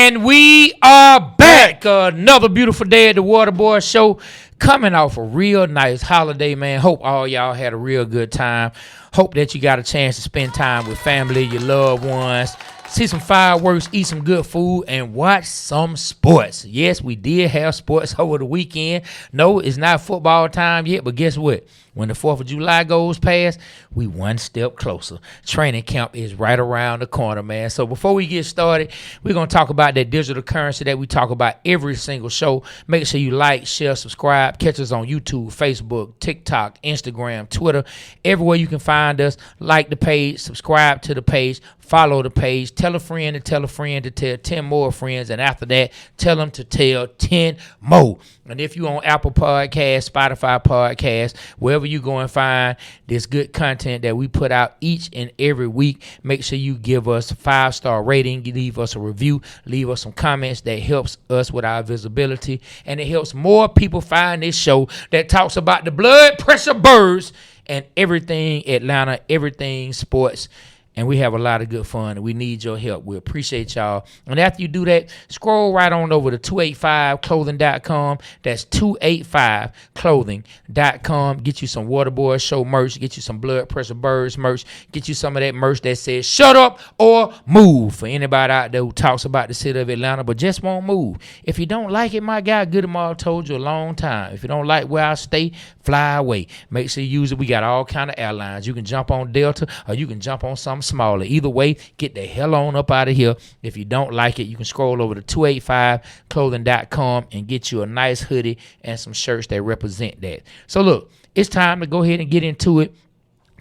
And we are back. Another beautiful day at the Water Boyz Show. Coming off a real nice holiday, man. Hope all y'all had a real good time. Hope that you got a chance to spend time with family, your loved ones, see some fireworks, eat some good food, and watch some sports. Yes, we did have sports over the weekend. No, it's not football time yet, but guess what? When the 4th of July goes past, we one step closer. Training camp is right around the corner, man. So before we get started, we're going to talk about that digital currency that we talk about every single show. Make sure you like, share, subscribe. Catch us on YouTube, Facebook, TikTok, Instagram, Twitter. Everywhere you can find us. Like the page, subscribe to the page, follow the page. Tell a friend to tell a friend to tell 10 more friends. And after that, tell them to tell 10 more. And if you're on Apple Podcasts, Spotify Podcasts, wherever you go and find this good content that we put out each and every week, make sure you give us a 5-star rating, leave us a review, leave us some comments. That helps us with our visibility, and it helps more people find this show that talks about the blood pressure birds and everything Atlanta, everything sports. And we have a lot of good fun, and we need your help. We appreciate y'all. And after you do that, scroll right on over to 285clothing.com. That's 285clothing.com. Get you some Water Boyz Show merch. Get you some Blood Pressure Birds merch. Get you some of that merch that says, shut up or move. For anybody out there who talks about the city of Atlanta but just won't move. If you don't like it, my guy Goodemar told you a long time. If you don't like where I stay, fly away. Make sure you use it. We got all kind of airlines. You can jump on Delta, or you can jump on something smaller. Either way, get the hell on up out of here. If you don't like it, you can scroll over to 285clothing.com and get you a nice hoodie and some shirts that represent that. So look, it's time to go ahead and get into it.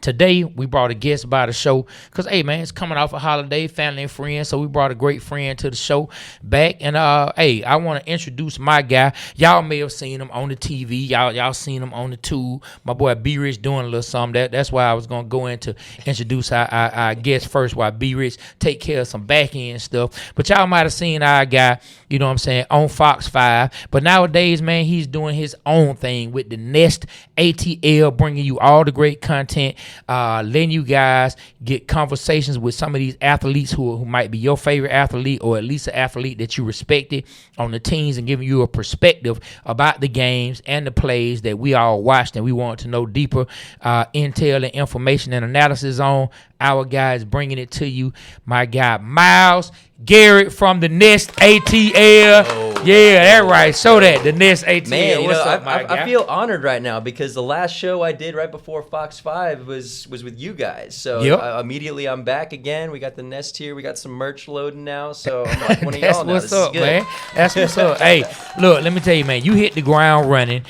Today, we brought a guest by the show because, hey, man, it's coming off a holiday, family and friends, so we brought a great friend to the show back. And, hey, I want to introduce my guy. Y'all may have seen him on the TV. Y'all seen him on the tube. My boy B-Rich doing a little something. That's why I was going to go in to introduce our guest first while B-Rich take care of some back-end stuff. But y'all might have seen our guy, you know what I'm saying, on Fox 5. But nowadays, man, he's doing his own thing with the Nest ATL, bringing you all the great content. Letting you guys get conversations with some of these athletes who might be your favorite athlete, or at least an athlete that you respected on the teams, and giving you a perspective about the games and the plays that we all watched and we want to know deeper intel and information and analysis on. Our guy is bringing it to you, my guy Miles Garrett from the Nest ATL. Oh, yeah, that's right. Show that, the Nest ATL. Man, What's up, my guy? I feel honored right now because the last show I did right before Fox 5 was with you guys. So immediately I'm back again. We got the Nest here. We got some merch loading now. So I'm like one of y'all now. That's what's up, man. That's what's up. Hey, look, let me tell you, man, you hit the ground running.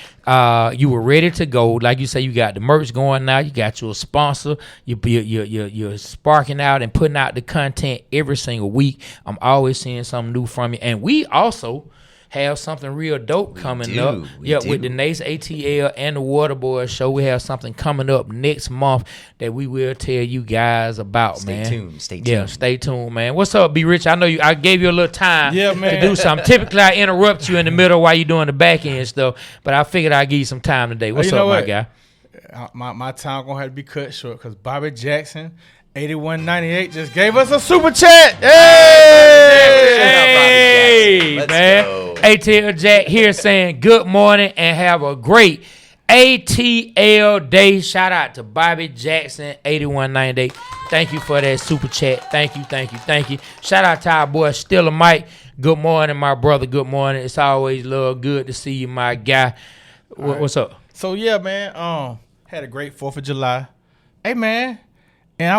You were ready to go. Like you say, you got the merch going now. You got your sponsor. You're sparking out and putting out the content every single week. I'm always seeing something new from you. And we also have something real dope coming up. With the Nest ATL and the Water Boyz Show. We have something coming up next month that we will tell you guys about, Stay tuned. Yeah, stay tuned, man. What's up, B Rich? I know I gave you a little time to do something. Typically, I interrupt you in the middle while you're doing the back end stuff, but I figured I'd give you some time today. What's up, my guy? My time gonna have to be cut short because Bobby Jackson 8198 just gave us a super chat. Hey, man. Go. ATL Jack here saying good morning and have a great ATL day. Shout out to Bobby Jackson 8198. Thank you for that super chat. Thank you. Shout out to our boy Stiller Mike. Good morning, my brother. Good morning. It's always love. Good to see you, my guy. What's up? So yeah, man. Had a great 4th of July. Hey, man. And I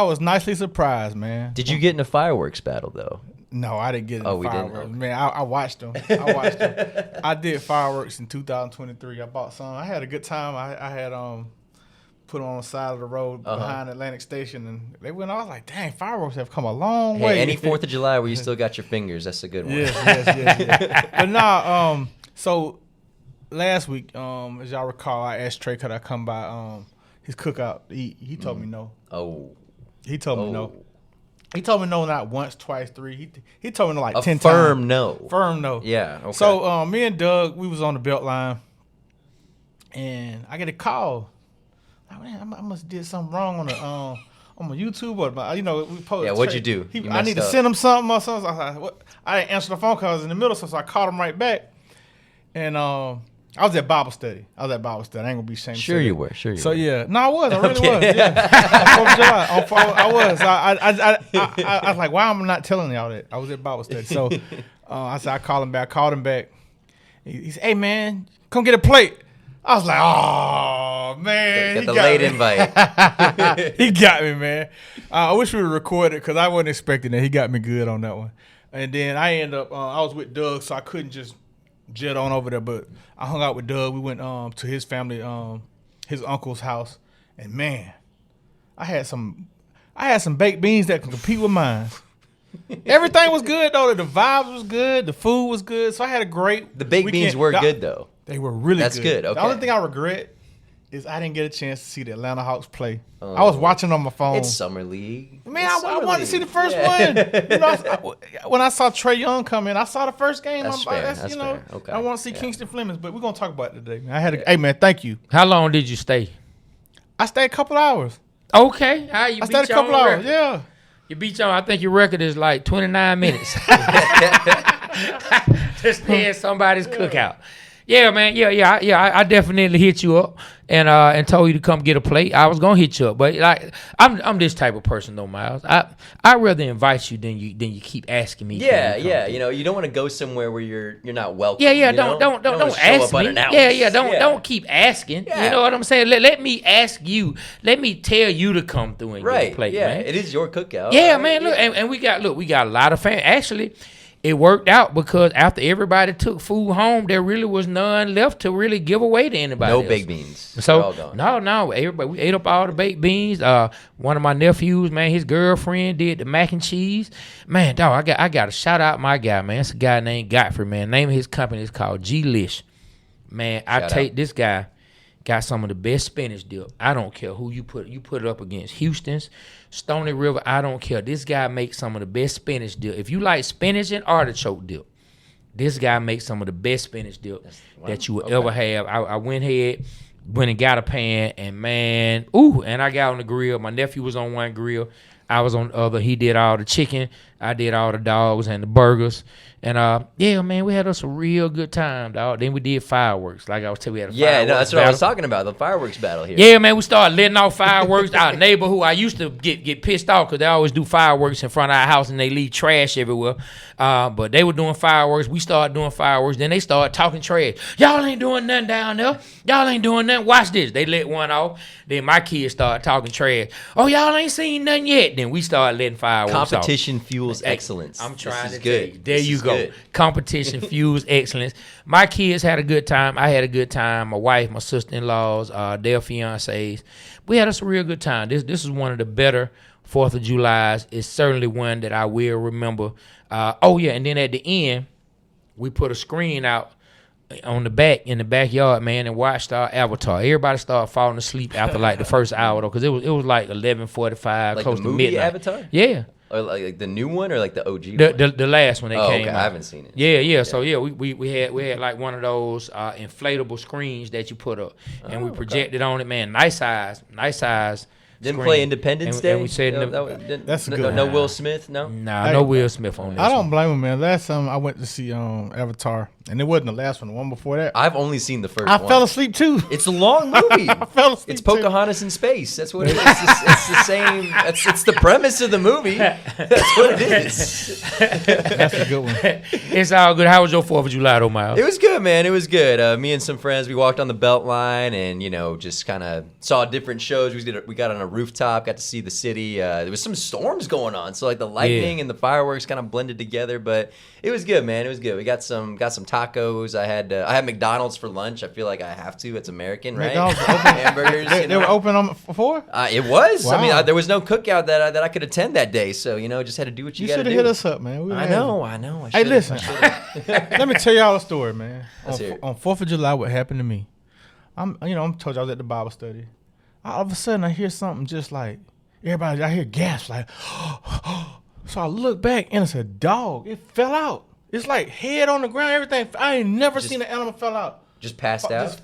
was nicely surprised, man. Did you get in a fireworks battle though? No, I didn't get in we fireworks. Didn't? Man, I watched them. I did fireworks in 2023. I bought some. I had a good time. I had put them on the side of the road behind Atlantic Station, and they went. I was like, dang, fireworks have come a long way. Any 4th of July where you still got your fingers, that's a good one. Yes. But nah, so last week, as y'all recall, I asked Trey could I come by his cookout to eat. He told me no. He told me no. He told me no not once, twice, 3. He told me no like 10 times. Firm no. Firm no. Yeah. Okay. So me and Doug, we was on the belt line, and I get a call. Like, man, I must have did something wrong on on YouTube or we posted. Yeah, what'd you do? I need to send him something or something. I was like, what? I didn't answer the phone call. I was in the middle, so I called him right back. And I was at Bible study. I ain't gonna be ashamed. Sure you were. So yeah, no, I was. I really was. Yeah, on 4th of July. I was. I was like, why am I not telling y'all that? I was at Bible study. So I said I called him back. Called him back. He said, "Hey man, come get a plate." I was like, "Oh man, got the late invite." He got me, man. I wish we would record it because I wasn't expecting that. He got me good on that one. And then I ended up. I was with Doug, so I couldn't just jet on over there. But I hung out with Doug. We went to his family, his uncle's house, and man, I had some baked beans that can compete with mine. Everything was good though. The vibes was good. The food was good. So I had a great. The baked beans were good though. They were really good. That's good. Okay. The only thing I regret is I didn't get a chance to see the Atlanta Hawks play. I was watching on my phone. It's Summer League. Man, I wanted to see the first one. When I saw Trae Young come in, I saw the first game. That's fair. Okay. I want to see Kingston Flemings, but we're gonna talk about it today. Man. Hey man, thank you. How long did you stay? I stayed a couple hours. Okay. I stayed a couple hours. Yeah. You beat your. I think your record is like 29 minutes. Just stay somebody's cookout. Yeah, man. Yeah. I definitely hit you up and told you to come get a plate. I was gonna hit you up, but like I'm this type of person though, Miles. I rather invite you than you keep asking me. Yeah. You don't want to go somewhere where you're not welcome. Yeah. Don't ask me. Yeah. Don't keep asking. Yeah. You know what I'm saying? Let me ask you. Let me tell you to come through and get a plate, man. It is your cookout. Yeah, right? Man. Look, and we got a lot of fans. Actually, it worked out because after everybody took food home, there really was none left to really give away to anybody. No baked beans. So no, everybody, we ate up all the baked beans. One of my nephews, man, his girlfriend did the mac and cheese. Man, dog, I got to shout out my guy, man. It's a guy named Godfrey, man. Name of his company is called G-Lish. Man, this guy got some of the best spinach dip. I don't care who you put it up against. Houston's, Stony River, I don't care. This guy makes some of the best spinach dip. If you like spinach and artichoke dip, this guy makes some of the best spinach dip that you will ever have. I went and got a pan, and man, and I got on the grill. My nephew was on one grill. I was on the other. He did all the chicken. I did all the dogs and the burgers. And yeah, man, we had us a real good time, dog. Then we did fireworks. Like I was telling you, we had a fireworks that's what battle. I was talking about, the fireworks battle here. Yeah, man, we started letting off fireworks. Our neighbor, who I used to get pissed off because they always do fireworks in front of our house and they leave trash everywhere. But they were doing fireworks. We started doing fireworks. Then they started talking trash. Y'all ain't doing nothing down there. Y'all ain't doing nothing. Watch this. They let one off. Then my kids started talking trash. Oh, y'all ain't seen nothing yet. Then we started letting fireworks off. Competition fuels excellence. I'm trying to good. tell you. There you go. Good. Competition fuels excellence. My kids had a good time. I had a good time. My wife, my sister-in-laws, their fiancés. We had us a real good time. This is one of the better 4th of Julys. It's certainly one that I will remember. And then at the end, we put a screen out on the back in the backyard, man, and watched our Avatar. Everybody started falling asleep after like the first hour though, because it was like 11:45, like close the to movie midnight. Avatar? Yeah. Or like the new one or like the OG one? The last one that came out. I haven't seen it. Yeah. So we had like one of those inflatable screens that you put up, and we projected on it, man. Nice size. Didn't screen. play Independence Day? And we said that's a good. No Will Smith, no? Nah, no Will Smith on this. I don't blame him, man. Last time I went to see Avatar, and it wasn't the last one. The one before that, I've only seen the first one. I fell asleep too. It's a long movie. I fell asleep. It's Pocahontas in space. That's what it is. It's the same. It's the premise of the movie. That's what it is. That's a good one. It's all good. How was your 4th of July, though, Miles? It was good, man. It was good. Me and some friends, we walked on the Beltline and just kind of saw different shows. We got on a rooftop, got to see the city. There was some storms going on, so like the lightning and the fireworks kind of blended together. But it was good, man. It was good. We got some tacos. I had McDonald's for lunch. I feel like I have to. It's American, right? Hamburgers. They were open on before. It was. Wow. I mean, there was no cookout that I could attend that day. So just had to do what you got to do. You should have hit us up, man. I know. Hey, listen. Let me tell y'all a story, man. On 4th of July, what happened to me? I'm told you I was at the Bible study. All of a sudden, I hear something just like everybody. I hear gasps like. So I look back and it's a dog. It fell out. It's like head on the ground, everything. I ain't never seen an animal fell out. Just passed out? Just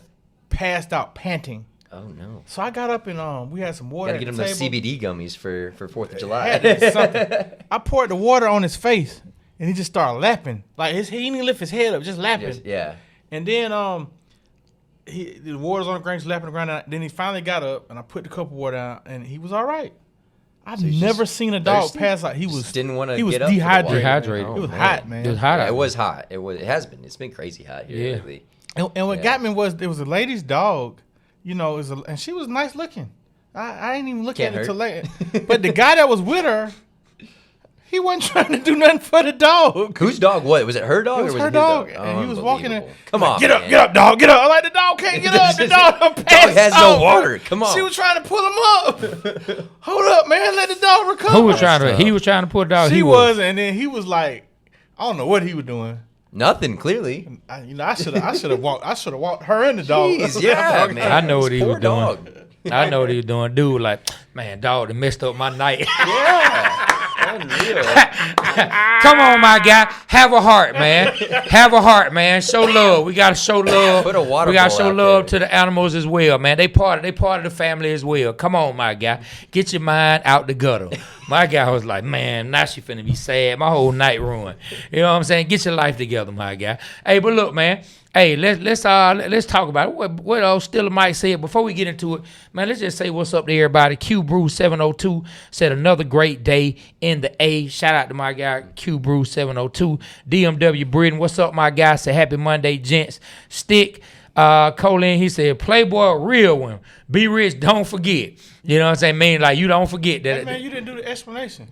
passed out, panting. Oh no! So I got up and we had some water. Gotta get him those CBD gummies for 4th of July. Had to be something. I poured the water on his face, and he just started lapping. Like he didn't even lift his head up, just lapping. Yeah. And then the water's on the ground, he's lapping the ground. And then he finally got up, and I put the cup of water out, and he was all right. I've never seen a dog pass out. He was didn't want to. He was get up dehydrated. Oh, it was hot, man. It was hot. Yeah, it was hot. It has been. It's been crazy hot here lately. And what got me was it was a lady's dog. You know, and she was nice looking. I ain't even look at it till later. But the guy that was with her, he wasn't trying to do nothing for the dog. Whose dog? What was it? Her dog? It was or was her it his dog, dog? and he was walking in. Come on, get up, dog, get up! I'm like, the dog can't get up. The dog has no water. Come on. She was trying to pull him up. Hold up, man. Let the dog recover. Who was trying to? He was trying to pull the dog. She was, and then he was like, I don't know what he was doing. Nothing, clearly. I should have walked her and the dog. Jeez, yeah, man. I know what he was dog. doing. I know what he was doing. Dude, like, man, dog, done messed up my night. Yeah. Unreal. Come on, my guy. Have a heart, man. Have a heart, man. Show love. We gotta show love. Put a water we gotta bowl show out love there. to the animals as well, man. They part of the family as well. Come on, my guy. Get your mind out the gutter. My guy was like, man, now she finna be sad. My whole night ruined. You know what I'm saying? Get your life together, my guy. Hey, but look, man. Hey, let's talk about it. What Stiller Mike said before we get into it, man. Let's just say what's up to everybody. Q Brew 702 said another great day in the A. Shout out to my guy Q Brew 702. DMW Britain, what's up, my guy? Say happy Monday, gents. Stick. Colin, he said, Playboy, a real one. Be rich, don't forget. You know what I'm saying? Mean like you don't forget that. Hey, man, you didn't do the explanation.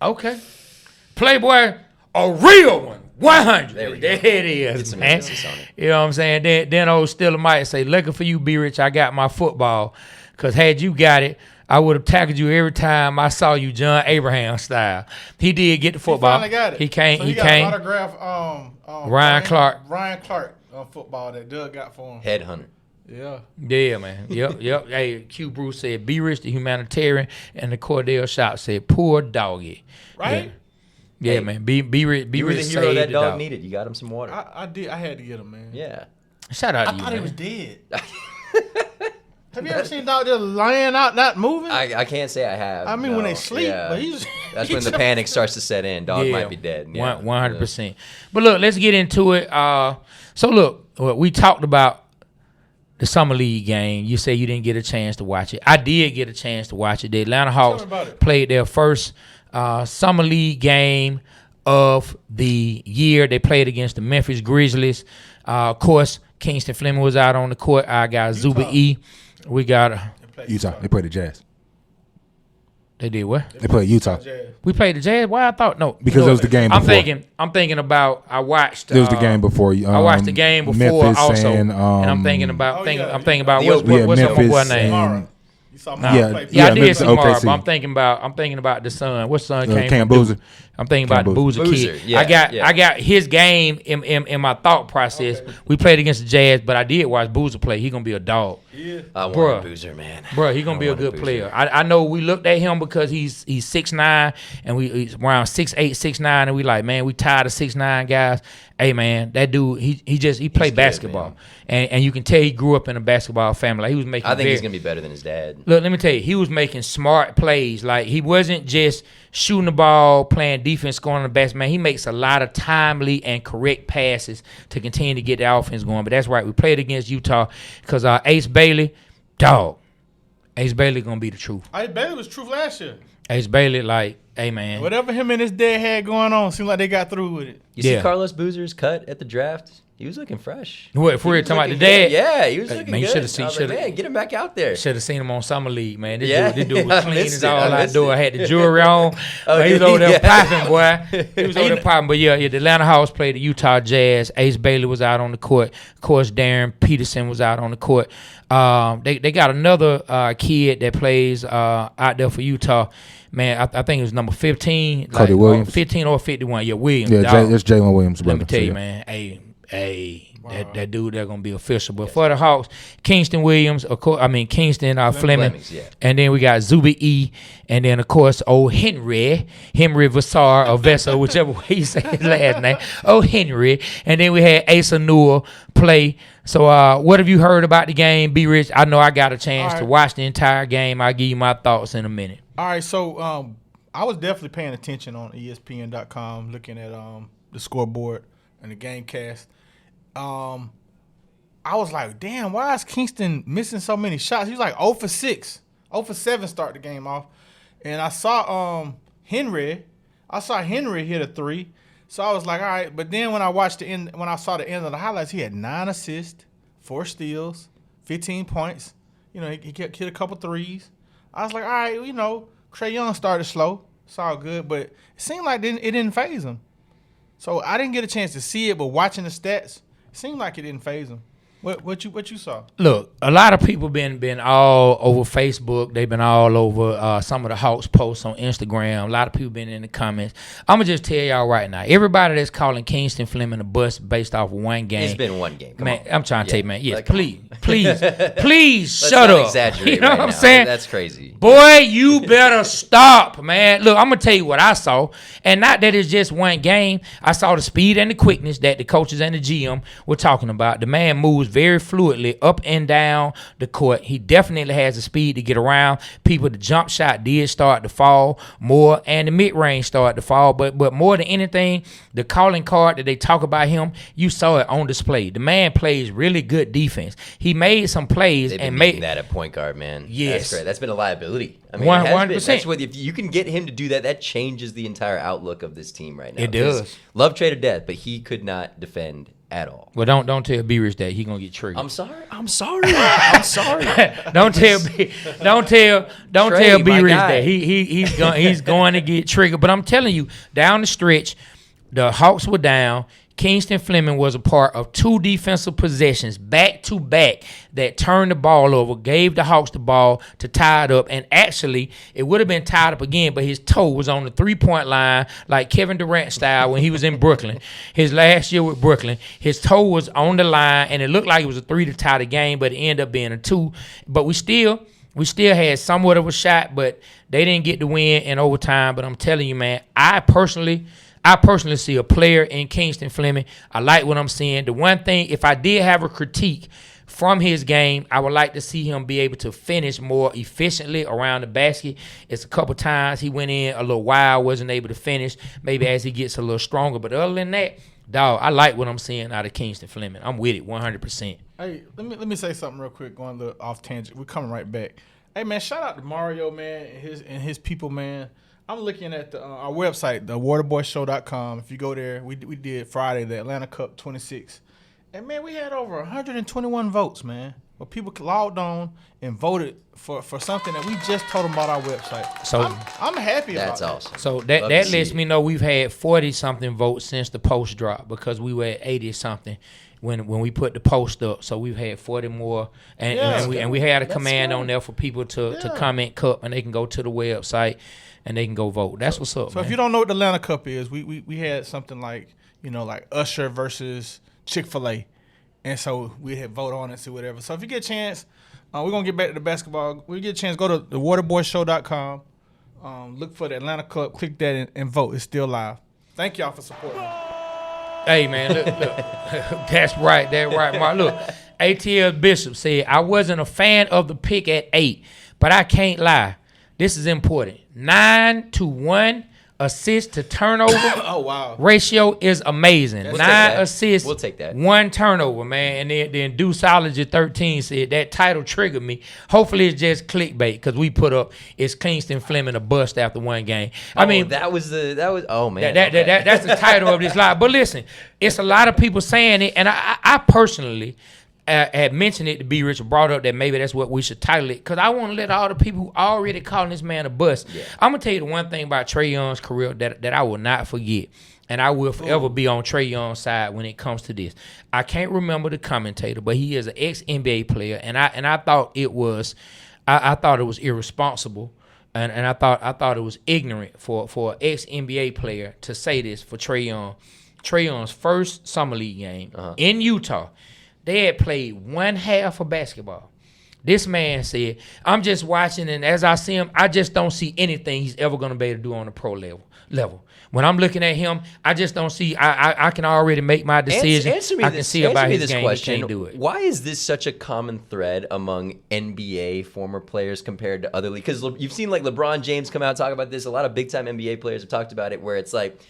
Okay. Playboy, a real one. 100. There it is, Get some man. emphasis on it. You know what I'm saying? Then old Stiller might say, lucky for you, Be Rich, I got my football. Because had you got it, I would have tackled you every time I saw you John Abraham style. He did get the football. He finally got it. He came. So he got came. an autograph. Ryan Clark. Ryan Clark football that Doug got for him. Headhunter. Yeah. Yeah, man. Yep. Hey, Q Bruce said, Be Rich, the humanitarian. And the Cordell Shop said, poor doggy. Right? Yeah. Yeah, Hey, man. Be rich. You were the hero saved that the dog needed. You got him some water. I did. I had to get him, man. Yeah. Shout out to I you, thought man. he was dead. Have you ever seen a dog just lying out, not moving? I can't say I have. I mean, when they sleep, Yeah. but he's That's when the panic starts to set in. Dog might be dead. Yeah. 100%. But look, let's get into it. So look, we talked about the Summer League game. You say you didn't get a chance to watch it. I did get a chance to watch it. The Atlanta Hawks played their first Summer League game of the year. They played against the Memphis Grizzlies. Of course, Kingston Fleming was out on the court. I got Zuba E. We got Utah. They played the Jazz. They did what? They played Utah. We played the Jazz. Why I thought no Because it was the game before. I'm thinking about. I watched. It was the game before. I watched the game before Memphis also, and I'm thinking about. I'm thinking about the what's my boy Memphis name. and- You saw Nah. Mara play. Yeah, I did Memphis see Mara, OKC. but I'm thinking about the son. What son came Cam from Boozer. Duke? I'm thinking about the Cam Boozer Boozer, kid. yeah, I got his game in my thought process. Okay. We played against the Jazz, but I did watch Boozer play. He gonna be a dog. Yeah. I want Bruh. a Boozer, man. Bro, he gonna be a good player. I know we looked at him because he's 6'9", and he's around 6'8", 6'9", and we like, man, we tired of 6'9" guys. Hey man, that dude, he played good, basketball, and you can tell he grew up in a basketball family. Like, he was making. I think he's gonna be better than his dad. Look, let me tell you, he was making smart plays. Like, he wasn't just shooting the ball, playing defense, scoring the best. Man, he makes a lot of timely and correct passes to continue to get the offense going. But that's right, we played against Utah because Ace Bailey, dog. Ace Bailey gonna be the truth. Bailey was truth last year. Ace Bailey, like, hey man, Whatever him and his dad had going on, seemed like they got through with it. You see Yeah. Carlos Boozer's cut at the draft? He was looking fresh. what for real? Talking about the Looking dad? good. Yeah, he was Hey, looking man, you good. shoulda seen- I was like, shoulda- man, get him back out there. Should have seen him on Summer League, man. This Yeah. dude was I clean missed as it. all I I missed do. it. I had the jewelry on. Oh, But he was over there yeah. popping, boy. He was over there popping. But yeah, the Atlanta Hawks played the Utah Jazz. Ace Bailey was out on the court. Of course, Darren Peterson was out on the court. They got another kid that plays out there for Utah. Man, I think it was number 15. Cody Williams. 15 or 51. Yeah, Williams. Yeah, dog. that's Jalen Williams' Let brother. me tell So, you, yeah. man. Hey, That dude, they're gonna be official. But for the Hawks, Kingston Williams, of course. I mean Kingston Fleming, and then we got Zuby E, and then of course old Henry Vassar or Vessel, whichever way you say his last name. Oh Henry, and then we had Asa Newell play. So what have you heard about the game, B Rich? I know I got a chance to watch the entire game. I'll give you my thoughts in a minute. All right, so I was definitely paying attention on ESPN.com, looking at the scoreboard and the game cast. I was like, damn, why is Kingston missing so many shots? He was like 0 for 6, 0 for 7 start the game off. And I saw Henry hit a 3. So I was like, all right. But then when I saw the end of the highlights, he had 9 assists, 4 steals, 15 points. You know, he hit a couple threes. I was like, all right, you know, Trae Young started slow. It's all good. But it seemed like it didn't faze him. So I didn't get a chance to see it, but watching the stats, it seemed like it didn't faze him. What you saw? Look, a lot of people been all over Facebook. They've been all over some of the Hawks posts on Instagram. A lot of people been in the comments. I'm gonna just tell y'all right now. Everybody that's calling Kingston Fleming a bust based off of one game. It's been one game. Come man, on. I'm trying to tell you, man. Yes, like, please shut up. Exaggerate. You know right what I'm now. saying? That's crazy. Boy, you better stop, man. Look, I'm gonna tell you what I saw, and not that it's just one game. I saw the speed and the quickness that the coaches and the GM were talking about. The man moves very fluidly up and down the court. He definitely has the speed to get around people. The jump shot did start to fall more, and the mid-range started to fall. But more than anything, the calling card that they talk about him, you saw it on display. The man plays really good defense. He made some plays They've and been made that at point guard, man. Yes. That's great. That's been a liability. I mean, 100%. That's what, if you can get him to do that, that changes the entire outlook of this team right now. It does. Love Trae to death, but he could not defend at all. Well, don't tell B-Rich that he gonna get triggered. I'm sorry. don't tell B-Rich that he's going to get triggered. But I'm telling you, down the stretch, the Hawks were down. Kingston Fleming was a part of 2 defensive possessions back to back that turned the ball over, gave the Hawks the ball to tie it up, and actually it would have been tied up again, but his toe was on the 3-point line like Kevin Durant style when he was in Brooklyn. His last year with Brooklyn, his toe was on the line, and it looked like it was a 3 to tie the game, but it ended up being a 2. But we still had somewhat of a shot, but they didn't get the win in overtime. But I'm telling you, man, I personally see a player in Kingston Fleming. I like what I'm seeing. The one thing, if I did have a critique from his game, I would like to see him be able to finish more efficiently around the basket. It's a couple times he went in a little wild, wasn't able to finish, maybe as he gets a little stronger. But other than that, dog, I like what I'm seeing out of Kingston Fleming. I'm with it 100%. Hey, let me say something real quick, going a little off tangent. We're coming right back. Hey, man, shout out to Mario, man, and his people, man. I'm looking at our website, the waterboysshow.com. If you go there, we did Friday, the Atlanta Cup 26. And, man, we had over 121 votes, man. Where people logged on and voted for something that we just told them about our website. So I'm happy about that. That's awesome. So that lets me know we've had 40-something votes since the post drop, because we were at 80-something when we put the post up. So we've had 40 more. And we had a command on there for people to comment Cup, and they can go to the website and they can go vote. That's what's up, So man. if you don't know what the Atlanta Cup is, we had something like, like Usher versus Chick-fil-A. And so we had vote on it, see whatever. So if you get a chance, we're going to get back to the basketball. When you get a chance, go to the waterboysshow.com. Look for the Atlanta Cup. Click that and vote. It's still live. Thank y'all for supporting. Hey, man, look. That's right, Mark. Look, ATL Bishop said, I wasn't a fan of the pick at 8, but I can't lie. This is important. 9-1 assist to turnover ratio is amazing. 9 assists, we'll take that. 1 turnover, man. And then Deuceology 13 said that title triggered me. Hopefully it's just clickbait, because we put up "Is Kingston Fleming a bust after one game?" I mean, that was oh man, that's the title of this live. But listen, it's a lot of people saying it, and I personally had mentioned it to B. Richard, brought up that maybe that's what we should title it, because I want to let all the people who already calling this man a bust. Yeah. I'm going to tell you the one thing about Trae Young's career that I will not forget, and I will forever be on Trae Young's side when it comes to this. I can't remember the commentator, but he is an ex-NBA player, and I thought it was I thought it was irresponsible, and I thought it was ignorant for an ex-NBA player to say this for Trae Young. Trae Young's first summer league game in Utah. They had played one half of basketball. This man said, I'm just watching, and as I see him, I just don't see anything he's ever going to be able to do on the pro level. When I'm looking at him, I just don't see. I can already make my decision. I can see about his game. He can't do it. Why is this such a common thread among NBA former players compared to other leagues? Because you've seen like LeBron James come out and talk about this. A lot of big-time NBA players have talked about it, where it's like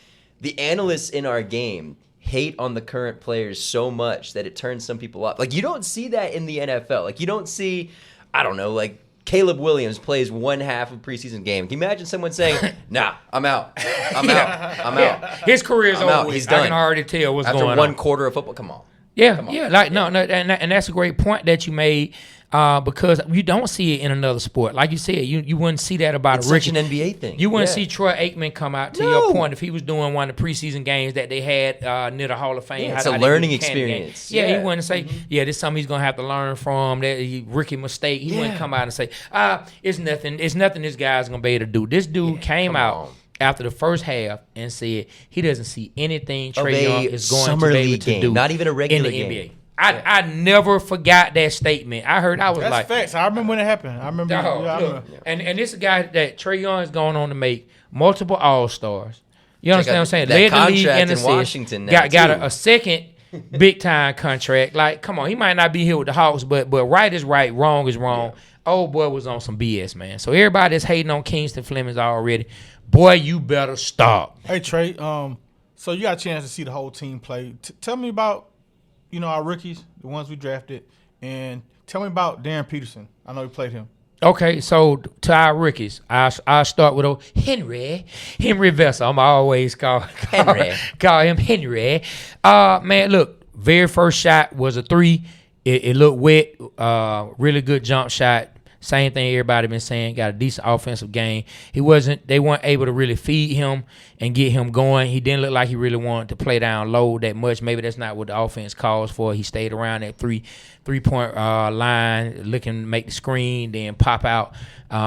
the analysts in our game hate on the current players so much that it turns some people off. Like, you don't see that in the NFL. Like, you don't see, I don't know, like Caleb Williams plays one half of a preseason game. Can you imagine someone saying, nah, I'm out. I'm out. His career's over with. He's done. I can already tell what's going on. After one quarter of football, come on. Yeah. Like, no, and that's a great point that you made. Because you don't see it in another sport. Like you said, you wouldn't see that about it's a rookie. Such an NBA thing. You wouldn't see Troy Aikman come out, to your point, if he was doing one of the preseason games that they had near the Hall of Fame. Yeah, it's a learning experience. Yeah, he wouldn't say, this is something he's going to have to learn from, that rookie mistake. He wouldn't come out and say, it's nothing this guy's going to be able to do. This dude came out after the first half and said he doesn't see anything Trae Young is going to be able to do. Not even a regular in the game. NBA. I never forgot that statement. I was That's like, facts. I remember when it happened. I remember. And this is a guy that Trae Young is going on to make multiple All-Stars. You understand what I'm saying? That Led the league contract in in Washington now, got a second big-time contract. Like, come on, he might not be here with the Hawks, but right is right, wrong is wrong. Old boy was on some BS, man. So everybody that's hating on Kingston Flemings already, boy, you better stop. Hey, Trae, so you got a chance to see the whole team play. Tell me about our rookies, the ones we drafted, and tell me about Darren Peterson. I know you played him. Okay, so to our rookies, I'll start with old Henry Vessel. I'm always call him Henry. Man, look, very first shot was a 3. It looked wet, really good jump shot. Same thing everybody been saying, got a decent offensive game. They weren't able to really feed him and get him going. He didn't look like he really wanted to play down low that much. Maybe that's not what the offense calls for. He stayed around that three-point line, looking to make the screen, then pop out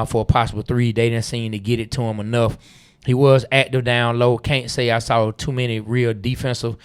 for a possible 3. They didn't seem to get it to him enough. He was active down low. Can't say I saw too many real defensive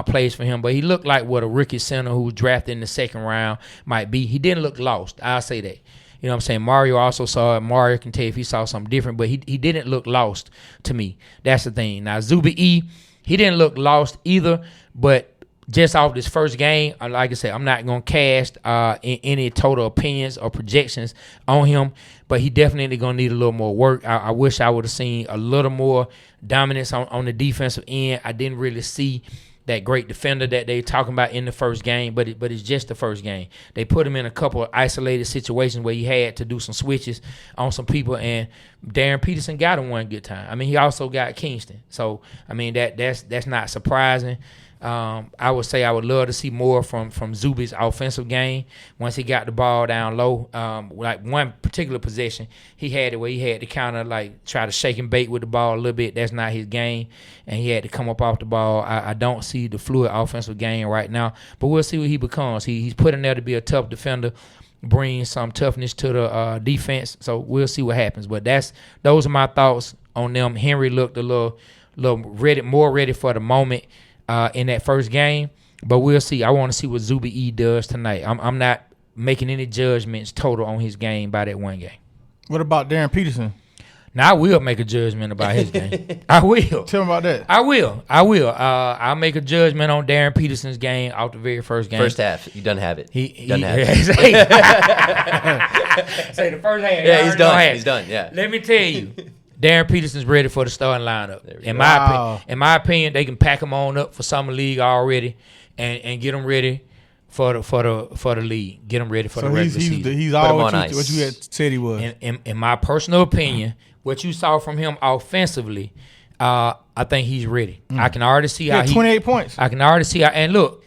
plays for him, but he looked like what a rookie center who was drafted in the second round might be. He didn't look lost. I'll say that. You know what I'm saying? Mario also saw it. Mario can tell you if he saw something different, but he didn't look lost to me. That's the thing. Now, Zuby E, he didn't look lost either, but just off this first game, like I said, I'm not going to cast any total opinions or projections on him, but he definitely going to need a little more work. I wish I would have seen a little more dominance on the defensive end. I didn't really see that great defender that they talking about in the first game, but it's just the first game. They put him in a couple of isolated situations where he had to do some switches on some people, and Darren Peterson got him one good time. I mean, he also got Kingston. So, I mean, that's not surprising. I would say I would love to see more from Zuby's offensive game once he got the ball down low. Like one particular possession, he had it where he had to kind of like try to shake and bait with the ball a little bit. That's not his game, and he had to come up off the ball. I don't see the fluid offensive game right now, but we'll see what he becomes. He's put in there to be a tough defender, bring some toughness to the defense. So we'll see what happens. But those are my thoughts on them. Henry looked a little ready, more ready for the moment in that first game, but we'll see. I want to see what Zuby E does tonight. I'm not making any judgments total on his game by that one game. What about Darren Peterson? Now I will make a judgment about his game. I will. Tell me about that. I will. I'll make a judgment on Darren Peterson's game out the very first game. First half, he doesn't have it. He doesn't have it. Say the first half. Yeah, he's done. He's done. Yeah. Let me tell you. Darren Peterson's ready for the starting lineup. In my opinion, they can pack him on up for summer league already, and get him ready for the league. Get him ready for the regular season. He's all what you had said he was. In my personal opinion, what you saw from him offensively, I think he's ready. I can already see how 28 points. I can already see how, and look,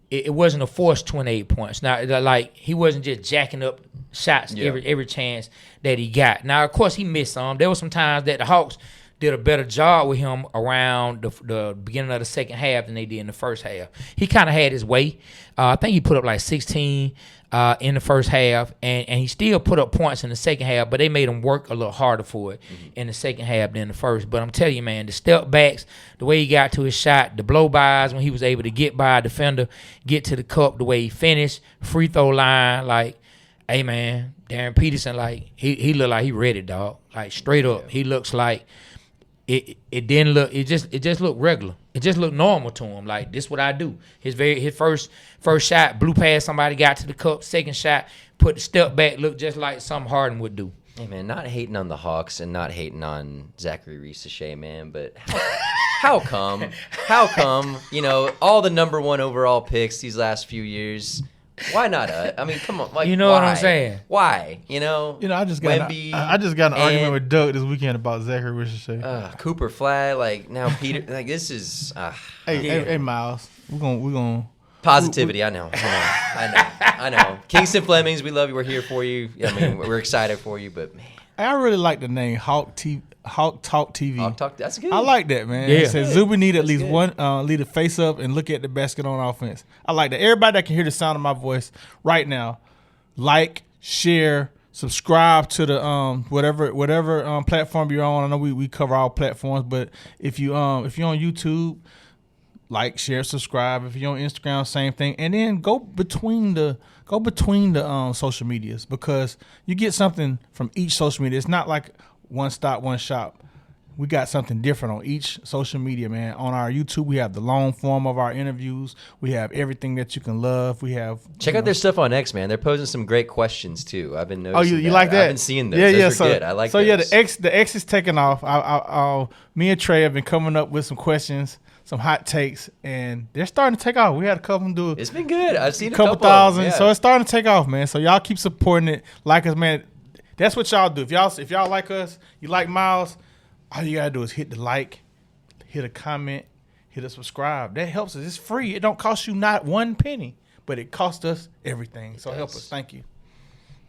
it wasn't a forced 28 points. Now, like, he wasn't just jacking up shots every chance that he got. Now, of course, he missed some. There were some times that the Hawks did a better job with him around the beginning of the second half than they did in the first half. He kind of had his way. I think he put up like 16 in the first half, and he still put up points in the second half, but they made him work a little harder for it in the second half than the first. But I'm telling you, man, the step backs, the way he got to his shot, the blow bys when he was able to get by a defender, get to the cup, the way he finished, free throw line, like, hey man, Darren Peterson, like he looked like he ready, dog. Like straight up, he looks like it didn't look. It just looked regular. It just looked normal to him. Like this, what I do. His first shot blew past somebody, got to the cup. Second shot, put the step back, looked just like something Harden would do. Hey man, not hating on the Hawks and not hating on Zachary Reese-Shea, man, but how come? How come? You know, all the number 1 overall picks these last few years. Why not? I mean, come on. Like, you know why? what I'm saying? Why? You know, I just got an argument with Doug this weekend about Zachary Reese-Shea. Cooper Flag, like now Peter, like this is. Hey, Miles, we're gonna positivity. I know. Kingston Flemings, we love you. We're here for you. I mean, we're excited for you, but man, I really like the name Hawk Talk TV. Hawk Talk, that's good. I like that, man. Yeah. It says Zuby need at least one lead a face up and look at the basket on offense. I like that. Everybody that can hear the sound of my voice right now, like, share, subscribe to the whatever platform you're on. I know we cover all platforms, but if you're on YouTube, like, share, subscribe. If you're on Instagram, same thing. And then go between the social medias, because you get something from each social media. It's not like one stop, one shop. We got something different on each social media, man. On our YouTube, we have the long form of our interviews. We have everything that you can love. We have check out their stuff on X, man. They're posing some great questions too. I've been noticing. Oh, you like that? I've been seeing those. Yeah, those are good. I like. So those. yeah, the X is taking off. Me and Trey have been coming up with some questions, some hot takes, and they're starting to take off. We had a couple do. It's been good. I've seen a couple couple thousand. Yeah. So it's starting to take off, man. So y'all keep supporting it, like us, man. That's what y'all do. If y'all like us, you like Miles, all you gotta do is hit the like, hit a comment, hit a subscribe. That helps us. It's free. It don't cost you not one penny, but it costs us everything. So help us. Thank you.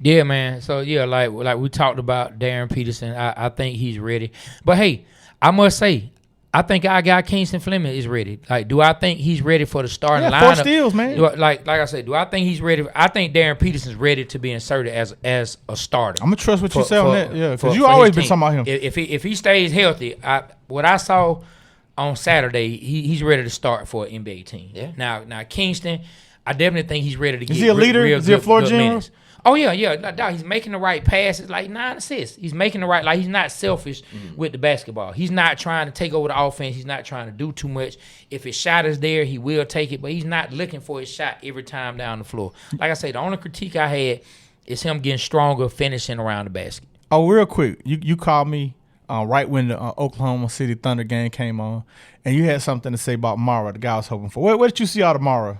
Yeah, man. So yeah, like we talked about Darren Peterson. I think he's ready. But hey, I must say, I think our guy Kingston Fleming is ready. Like, do I think he's ready for the starting lineup? 4 steals, man. Like I said, do I think he's ready? I think Darren Peterson's ready to be inserted as a starter. I'm gonna trust what you say on that. Yeah, because you for always his been team. talking about him. If he stays healthy, what I saw on Saturday, he's ready to start for an NBA team. Yeah. Now Kingston, I definitely think he's ready to get. Is he a leader? Is he a floor general? Oh yeah. Dog, he's making the right passes, like 9 assists. He's making the right, like he's not selfish with the basketball. He's not trying to take over the offense. He's not trying to do too much. If his shot is there, he will take it, but he's not looking for his shot every time down the floor. Like I say, the only critique I had is him getting stronger finishing around the basket. Oh, real quick, you called me right when the Oklahoma City Thunder game came on, and you had something to say about Mara, the guy I was hoping for. What did you see out of Mara?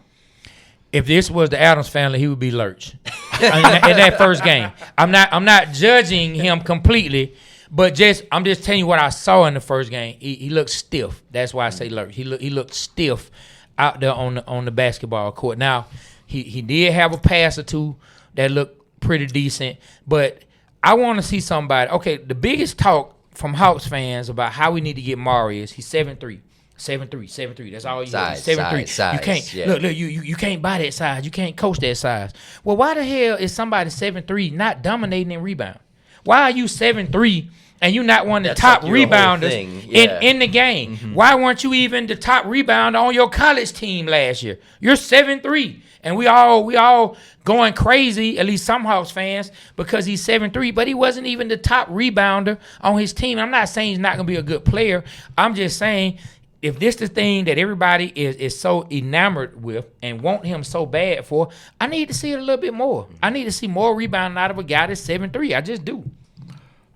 If this was the Adams family, he would be lurch in that first game. I'm not judging him completely, but I'm just telling you what I saw in the first game. He looked stiff. That's why I say lurch. He looked stiff out there on the basketball court. Now he did have a pass or two that looked pretty decent, but I want to see somebody. Okay, the biggest talk from Hawks fans about how we need to get Mari is he's 7'3". 7'3". That's all you got. 7'3". You can't look. You can't buy that size. You can't coach that size. Well, why the hell is somebody 7'3" not dominating in rebound? Why are you 7'3" and you're not one of the top like rebounders in the game? Mm-hmm. Why weren't you even the top rebounder on your college team last year? You're 7'3", and we all going crazy, at least some Hawks fans, because he's 7'3", but he wasn't even the top rebounder on his team. I'm not saying he's not going to be a good player. I'm just saying, if this the thing that everybody is so enamored with and want him so bad for, I need to see it a little bit more. I need to see more rebounding out of a guy that's 7'3". I just do.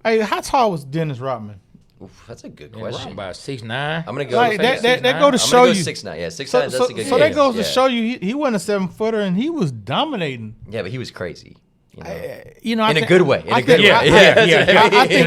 Hey, how tall was Dennis Rodman? Oof, that's a good question. About 6'9". I'm gonna go. Like, that go to show you 6'9". Yeah, 6'9". So That's a good. So that goes to show you he wasn't a 7-footer and he was dominating. Yeah, but he was crazy. In a good way. In a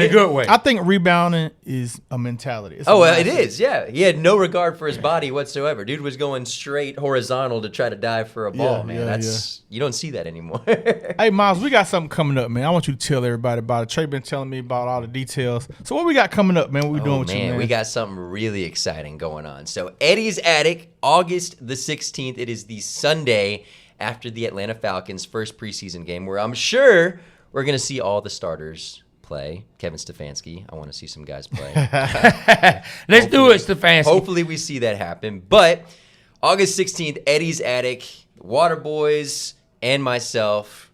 good way. I think rebounding is a mentality. It is. Yeah, he had no regard for his body whatsoever. Dude was going straight horizontal to try to dive for a ball. You don't see that anymore. Hey, Miles, we got something coming up, man. I want you to tell everybody about it. Trey been telling me about all the details. So what we got coming up, man? What we doing with you, man? We got something really exciting going on. So Eddie's Attic, August the 16th. It is the Sunday after the Atlanta Falcons' first preseason game, where I'm sure we're going to see all the starters play. Kevin Stefanski, I want to see some guys play. Let's do it, Stefanski. Hopefully we see that happen. But August 16th, Eddie's Attic, Water Boyz, and myself,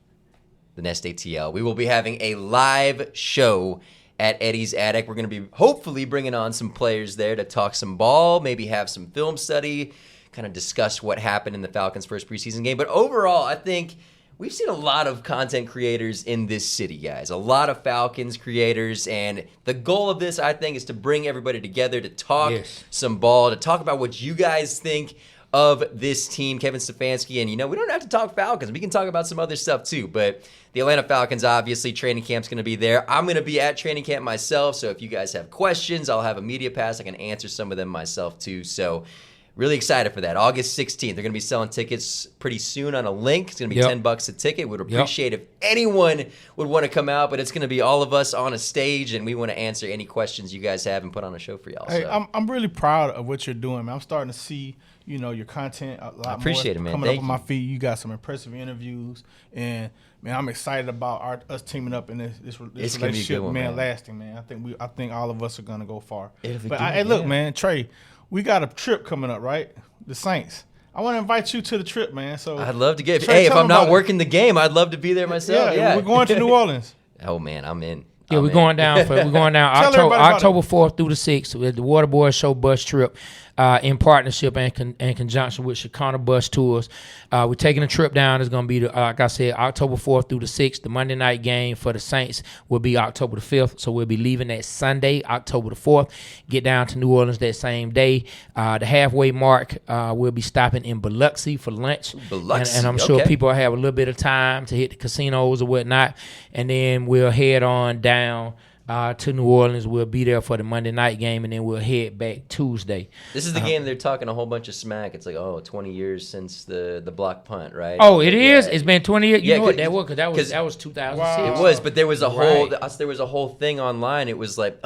the Nest ATL, we will be having a live show at Eddie's Attic. We're going to be hopefully bringing on some players there to talk some ball, maybe have some film study, kind of discuss what happened in the Falcons' first preseason game. But overall, I think we've seen a lot of content creators in this city, guys. A lot of Falcons creators. And the goal of this, I think, is to bring everybody together to talk some ball, to talk about what you guys think of this team, Kevin Stefanski. And, we don't have to talk Falcons. We can talk about some other stuff, too. But the Atlanta Falcons, obviously, training camp's going to be there. I'm going to be at training camp myself. So if you guys have questions, I'll have a media pass. I can answer some of them myself, too. So really excited for that. August 16th. They're going to be selling tickets pretty soon on a link. It's going to be $10 a ticket. Would appreciate if anyone would want to come out, but it's going to be all of us on a stage, and we want to answer any questions you guys have and put on a show for y'all. Hey, so. I'm really proud of what you're doing, man. I'm starting to see, your content a lot appreciate more it, man. coming Thank up on my feed. You got some impressive interviews, and man, I'm excited about us teaming up in this relationship, one, man, lasting, man. I think all of us are gonna go far. But hey, look, man, Trey, we got a trip coming up, right? The Saints. I want to invite you to the trip, man. So I'd love to get. Trey, hey, if I'm not working the game, I'd love to be there myself. Yeah, we're going to New Orleans. Oh man, I'm in. Yeah, we're going down October 4th through the 6th with the Water Boyz Show bus trip in partnership and conjunction with Chicago Bus Tours. We're taking a trip down. It's going to be, like I said, October 4th through the 6th. The Monday night game for the Saints will be October the 5th. So we'll be leaving that Sunday, October the 4th, get down to New Orleans that same day. The halfway mark, we'll be stopping in Biloxi for lunch. Biloxi, and I'm sure people have a little bit of time to hit the casinos or whatnot. And then we'll head on down to New Orleans. We'll be there for the Monday night game, and then we'll head back Tuesday. This is the game they're talking a whole bunch of smack. It's like, 20 years since the block punt, right? Oh, it is? It's been 20 years? You know what that was? Because that was 2006. Wow. It was, but there was a whole thing online. It was like,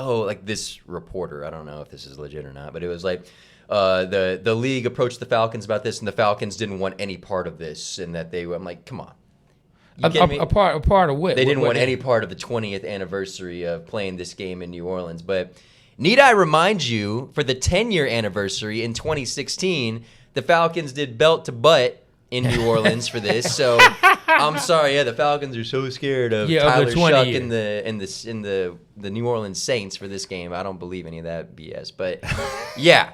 this reporter, I don't know if this is legit or not, but it was like, the league approached the Falcons about this, and the Falcons didn't want any part of this, and that I'm like, come on. A part of what? They didn't want any part of the 20th anniversary of playing this game in New Orleans. But need I remind you, for the 10-year anniversary in 2016, the Falcons did belt to butt in New Orleans for this. So I'm sorry, the Falcons are so scared of Tyler Shuck in the New Orleans Saints for this game. I don't believe any of that BS. But yeah.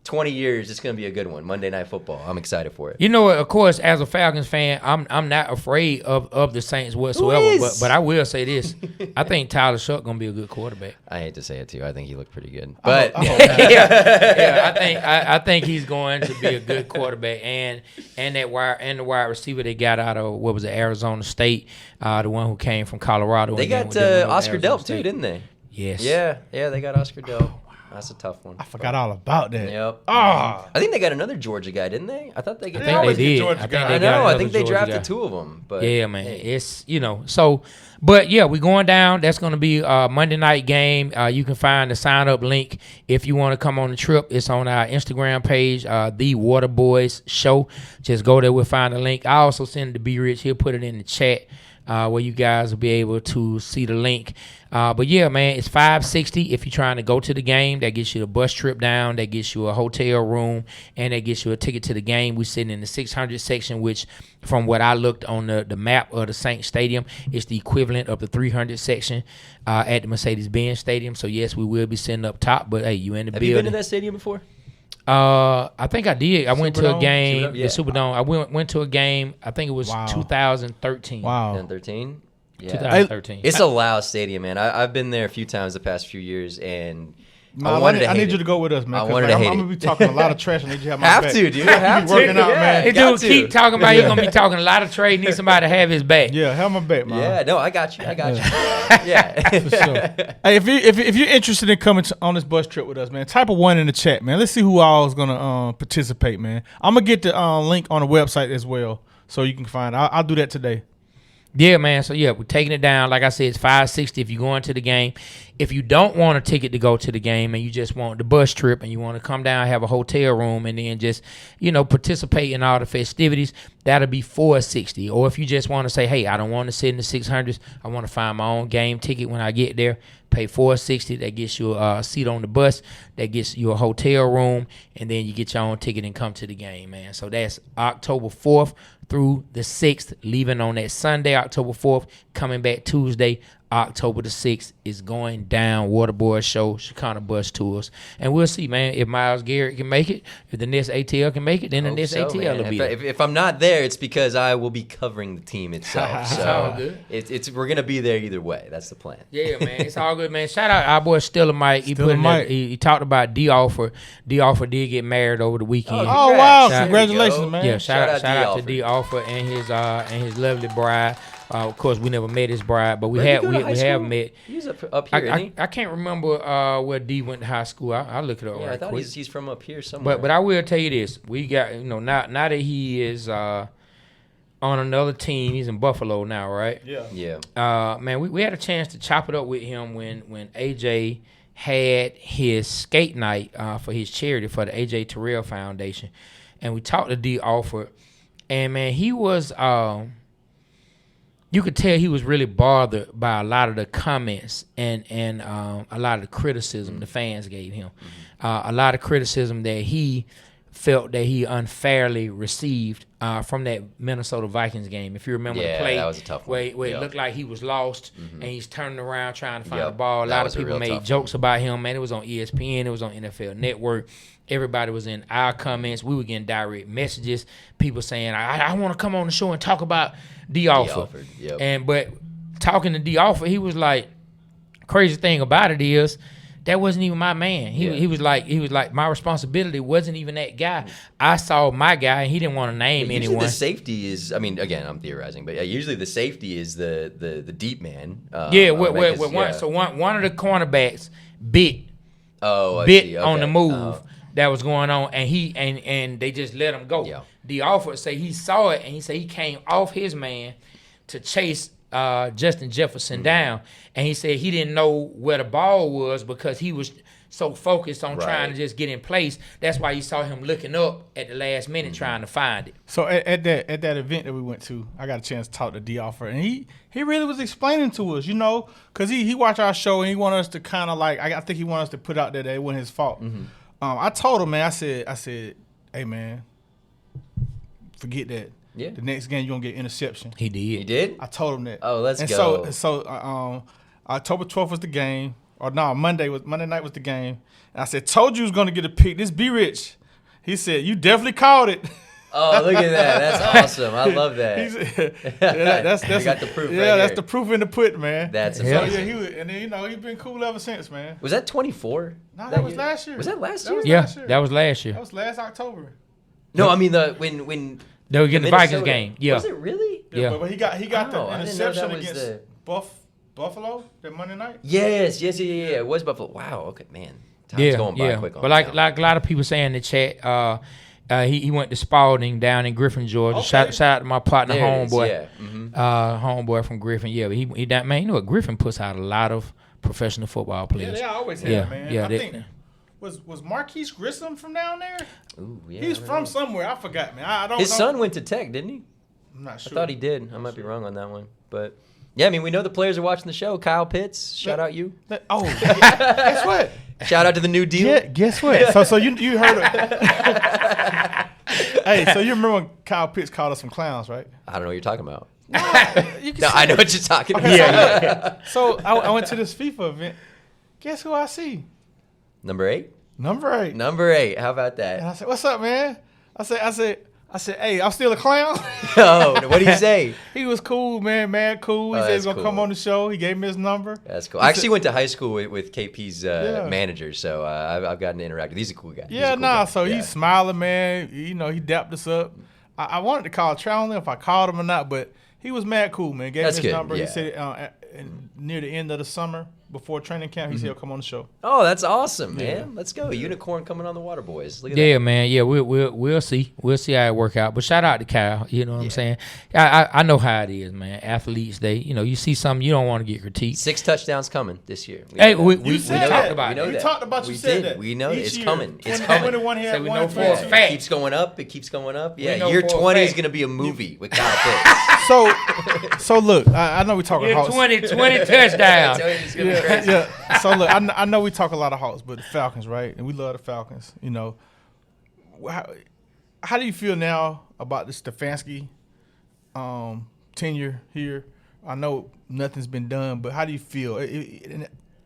20 years, it's going to be a good one. Monday Night Football. I'm excited for it. You know, of course, as a Falcons fan, I'm not afraid of the Saints whatsoever. But I will say this: I think Tyler Shuck going to be a good quarterback. I hate to say it too. I think he looked pretty good. But I think he's going to be a good quarterback, and the wide receiver they got out of Arizona State, the one who came from Colorado. They got Oscar Delp too, didn't they? Yes. Yeah, they got Oscar Delp. That's a tough one. I forgot all about that. Yep. I think they got another Georgia guy, didn't they? I thought they got. I think they did. I think they drafted two of them. But yeah, man, it's so. But yeah, we're going down. That's going to be a Monday night game. You can find the sign up link if you want to come on the trip. It's on our Instagram page, the Water Boyz Show. Just go there. We'll find the link. I also send it to B Rich. He'll put it in the chat. Where you guys will be able to see the link. But yeah, man, it's $560 if you're trying to go to the game. That gets you a bus trip down. That gets you a hotel room. And that gets you a ticket to the game. We're sitting in the 600 section, which from what I looked on the map of the Saints Stadium, is the equivalent of the 300 section at the Mercedes-Benz Stadium. So yes, we will be sitting up top. But hey, you in the building. Have you been to that stadium before? I think I did. I went to a game, the Superdome. I went to a game. I think it was 2013. Wow. 2013? Yeah. 2013. It's a loud stadium, man. I've been there a few times the past few years, and I need you to go with us, man. I'm going to be talking a lot of trash. I need you to have my back. Have to, dude. Have to. Working out, man. Hey, dude, keep talking about you're going to be talking a lot of trade. Need somebody to have his back. Yeah, have my back, man. Yeah, no, I got you. Yeah. For sure. Hey, if you're interested in coming on this bus trip with us, man, type a 1 in the chat, man. Let's see who all is going to participate, man. I'm going to get the link on the website as well so you can find it. I'll do that today. Yeah, man. So, yeah, we're taking it down. Like I said, it's $560 if you're going to the game. If you don't want a ticket to go to the game and you just want the bus trip and you want to come down, have a hotel room, and then just, participate in all the festivities, that'll be $460. Or if you just want to say, hey, I don't want to sit in the 600s, I want to find my own game ticket when I get there, pay $460. That gets you a seat on the bus. That gets you a hotel room, and then you get your own ticket and come to the game, man. So that's October 4th through the 6th, leaving on that Sunday, October 4th, coming back Tuesday, October the 6th. Is going down. Water Boyz Show, Chicana Bus Tours. And we'll see, man, if Myles Garrett can make it, if the next ATL can make it, then the next ATL will be there. If I'm not there, it's because I will be covering the team itself. So all good. We're going to be there either way. That's the plan. Yeah, man. It's all good, man. Shout out our boy Stiller Mike. He talked about D-Offer. D-Offer did get married over the weekend. Oh, wow. Congratulations, man. Yeah, shout out to D-Offer and his lovely bride. Of course, we never met his bride, but we have met. He's up here, isn't he? I can't remember where D went to high school. I'll look it up right I thought quick. he's from up here somewhere. But I will tell you this: we got now that he is on another team. He's in Buffalo now, right? Yeah. Man, we had a chance to chop it up with him when AJ had his skate night for his charity for the AJ Terrell Foundation, and we talked to D Alford, and man, he was. You could tell he was really bothered by a lot of the comments and a lot of the criticism the fans gave him. A lot of criticism that he felt that he unfairly received from that Minnesota Vikings game. If you remember the play, that was a tough one. Where it looked like he was lost and he's turning around trying to find the Yep, ball. A that lot was of a people real made tough jokes about him. Man, it was on ESPN. It was on NFL Network. Everybody was in our comments. We were getting direct messages. People saying, I want to come on the show and talk about D. Alford. Yep. But talking to D. Alford, he was like, crazy thing about it is, that wasn't even my man. He was like my responsibility wasn't even that guy. I saw my guy and he didn't want to name usually anyone. The safety is, I mean, again, I'm theorizing, but usually the safety is the deep man. One of the cornerbacks bit on the move that was going on, and they just let him go. Yeah. The offer say he saw it, and he said he came off his man to chase Justin Jefferson down, and he said he didn't know where the ball was because he was so focused on trying to just get in place. That's why you saw him looking up at the last minute trying to find it. So at that event that we went to, I got a chance to talk to D. Offer, and he really was explaining to us, because he watched our show and he wanted us to kind of like, I think he wanted us to put out there that it wasn't his fault. I told him, man, I said, hey, man, forget that. Yeah. The next game you're gonna get interception. He did. He did? I told him that. Oh, let's go. So October 12th was the game. Or no, Monday night was the game. And I said, told you was gonna get a pick. This be rich. He said, you definitely called it. Oh, look at that. That's awesome. I love that. That's I got the proof that's the proof in the pudding, man. That's amazing. amazing. He's been cool ever since, man. Was that 24? No, that was last year. Was that last That year? was Yeah, last year. that was last year. That was last October. No, I mean when They were getting the Vikings Minnesota game. Yeah. Was it really? Yeah. But he got the I didn't know interception that was against Buffalo that Monday night. Yes. It was Buffalo. Wow. Okay, man. Time's going by quick. But like a lot of people say in the chat, he went to Spalding down in Griffin, Georgia. Okay. Shout out to my partner, There it is, homeboy. yeah. Homeboy from Griffin. Yeah, but he that man. You know what? Griffin puts out a lot of professional football Yeah, players. they always have, man. Yeah, I think was Marquise Grissom from down there? Ooh, yeah. He's from somewhere. I forgot, man. I don't know. His son went to Tech, didn't he? I'm not sure. I thought he did. I might be wrong on that one, but yeah, I mean, we know the players are watching the show. Kyle Pitts, shout out you. Guess what? Shout out to the new deal. Yeah, guess what? So you heard of Hey, so you remember when Kyle Pitts called us some clowns, right? I don't know what you're talking about. You can No, say I know that. what you're talking about. Yeah. So I went to this FIFA event. Guess who I see? Number 8. Number 8. Number 8. How about And that? I said, "What's up, man?" I said, "Hey, I'm still a clown." Oh, what did he say? He was cool, man. Mad cool. He Oh, said he's that's gonna come cool. on the show. He gave me his number. That's cool. I actually went to high school with KP's manager, so I've gotten to interact with. He's a cool guy. Yeah, He's a cool guy. So Yeah. he's smiling, man. He dapped us up. I wanted to call Trout. I don't know if I called him or not, but he was mad cool, man. Gave That's me his good, number. yeah. He said near the end of the summer, before training camp. He said he'll come on the show. Oh, that's awesome, man. Let's go. Unicorn coming on the Water Boys. Look at Yeah, that. man. Yeah, we'll see. We'll see how it work out. But shout out to Kyle. You know what I'm saying? I know how it is, man. Athletes, you see something, you don't want to get critiqued. 6 touchdowns coming this year. We said talked about We it. talked about you We said did. that. We know Each it's year, coming. It's 20, coming. 21 he had So we one, know for a 22. fact. It keeps going up. It keeps going up. Yeah, know year for a 20 is fact. going to be a movie with Kyle Pitts. So look, I know we talking Yeah, Hawks. 20 touchdowns. It's gonna be crazy. Yeah. So look, I know we talk a lot of Hawks, but the Falcons, right? And we love the Falcons. You know, how do you feel now about the Stefanski tenure here? I know nothing's been done, but how do you feel?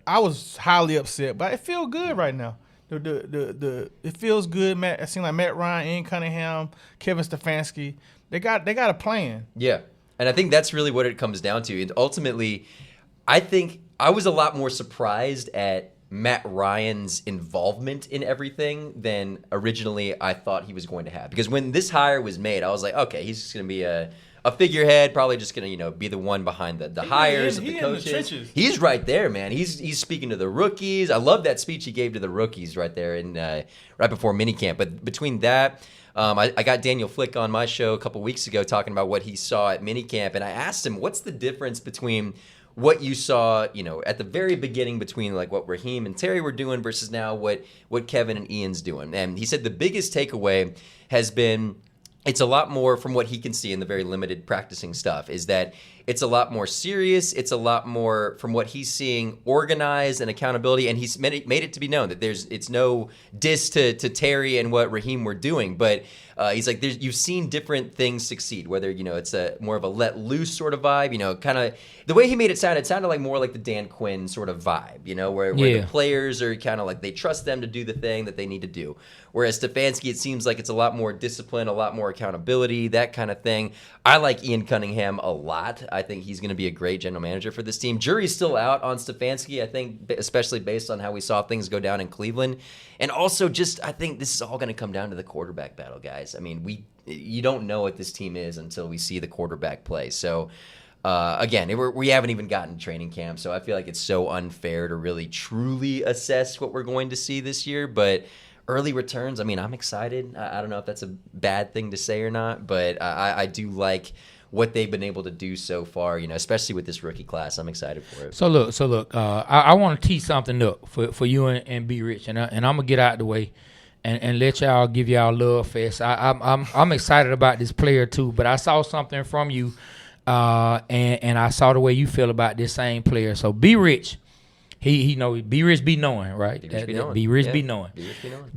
I was highly upset, but it feels good right now. It feels good. It seems like Matt Ryan, Ian Cunningham, Kevin Stefanski, they got a plan. Yeah. And I think that's really what it comes down to. And ultimately, I think I was a lot more surprised at Matt Ryan's involvement in everything than originally I thought he was going to have. Because when this hire was made, I was like, okay, he's just going to be a figurehead, probably just going to, be the one behind the hires of the coaches. In the trenches. He's right there, man. He's speaking to the rookies. I love that speech he gave to the rookies right there in right before minicamp. But between that, I got Daniel Flick on my show a couple weeks ago talking about what he saw at minicamp, and I asked him, what's the difference between what you saw, at the very beginning between like what Raheem and Terry were doing versus now what Kevin and Ian's doing? And he said the biggest takeaway has been it's a lot more from what he can see in the very limited practicing stuff is that it's a lot more serious. It's a lot more from what he's seeing organized and accountability. And he's made it to be known that it's no diss to Terry and what Raheem were doing. But he's like, you've seen different things succeed, whether, it's a more of a let loose sort of vibe, kind of the way he made it sounded like more like the Dan Quinn sort of vibe, where the players are kind of like they trust them to do the thing that they need to do. Whereas Stefanski, it seems like it's a lot more discipline, a lot more accountability, that kind of thing. I like Ian Cunningham a lot. I think he's going to be a great general manager for this team. Jury's still out on Stefanski, I think, especially based on how we saw things go down in Cleveland. And also I think this is all going to come down to the quarterback battle, guys. I mean, you don't know what this team is until we see the quarterback play. So, again, we haven't even gotten training camp, so I feel like it's so unfair to really truly assess what we're going to see this year. But early returns, I mean, I'm excited. I don't know if that's a bad thing to say or not, but I do like what they've been able to do so far, especially with this rookie class. I'm excited for it. So look, I want to tee something up for you and B Rich, and I'm gonna get out of the way and let y'all give y'all love fest. I'm excited about this player too, but I saw something from you, and I saw the way you feel about this same player. So B Rich, he know B Rich be knowing, right? B Rich be knowing.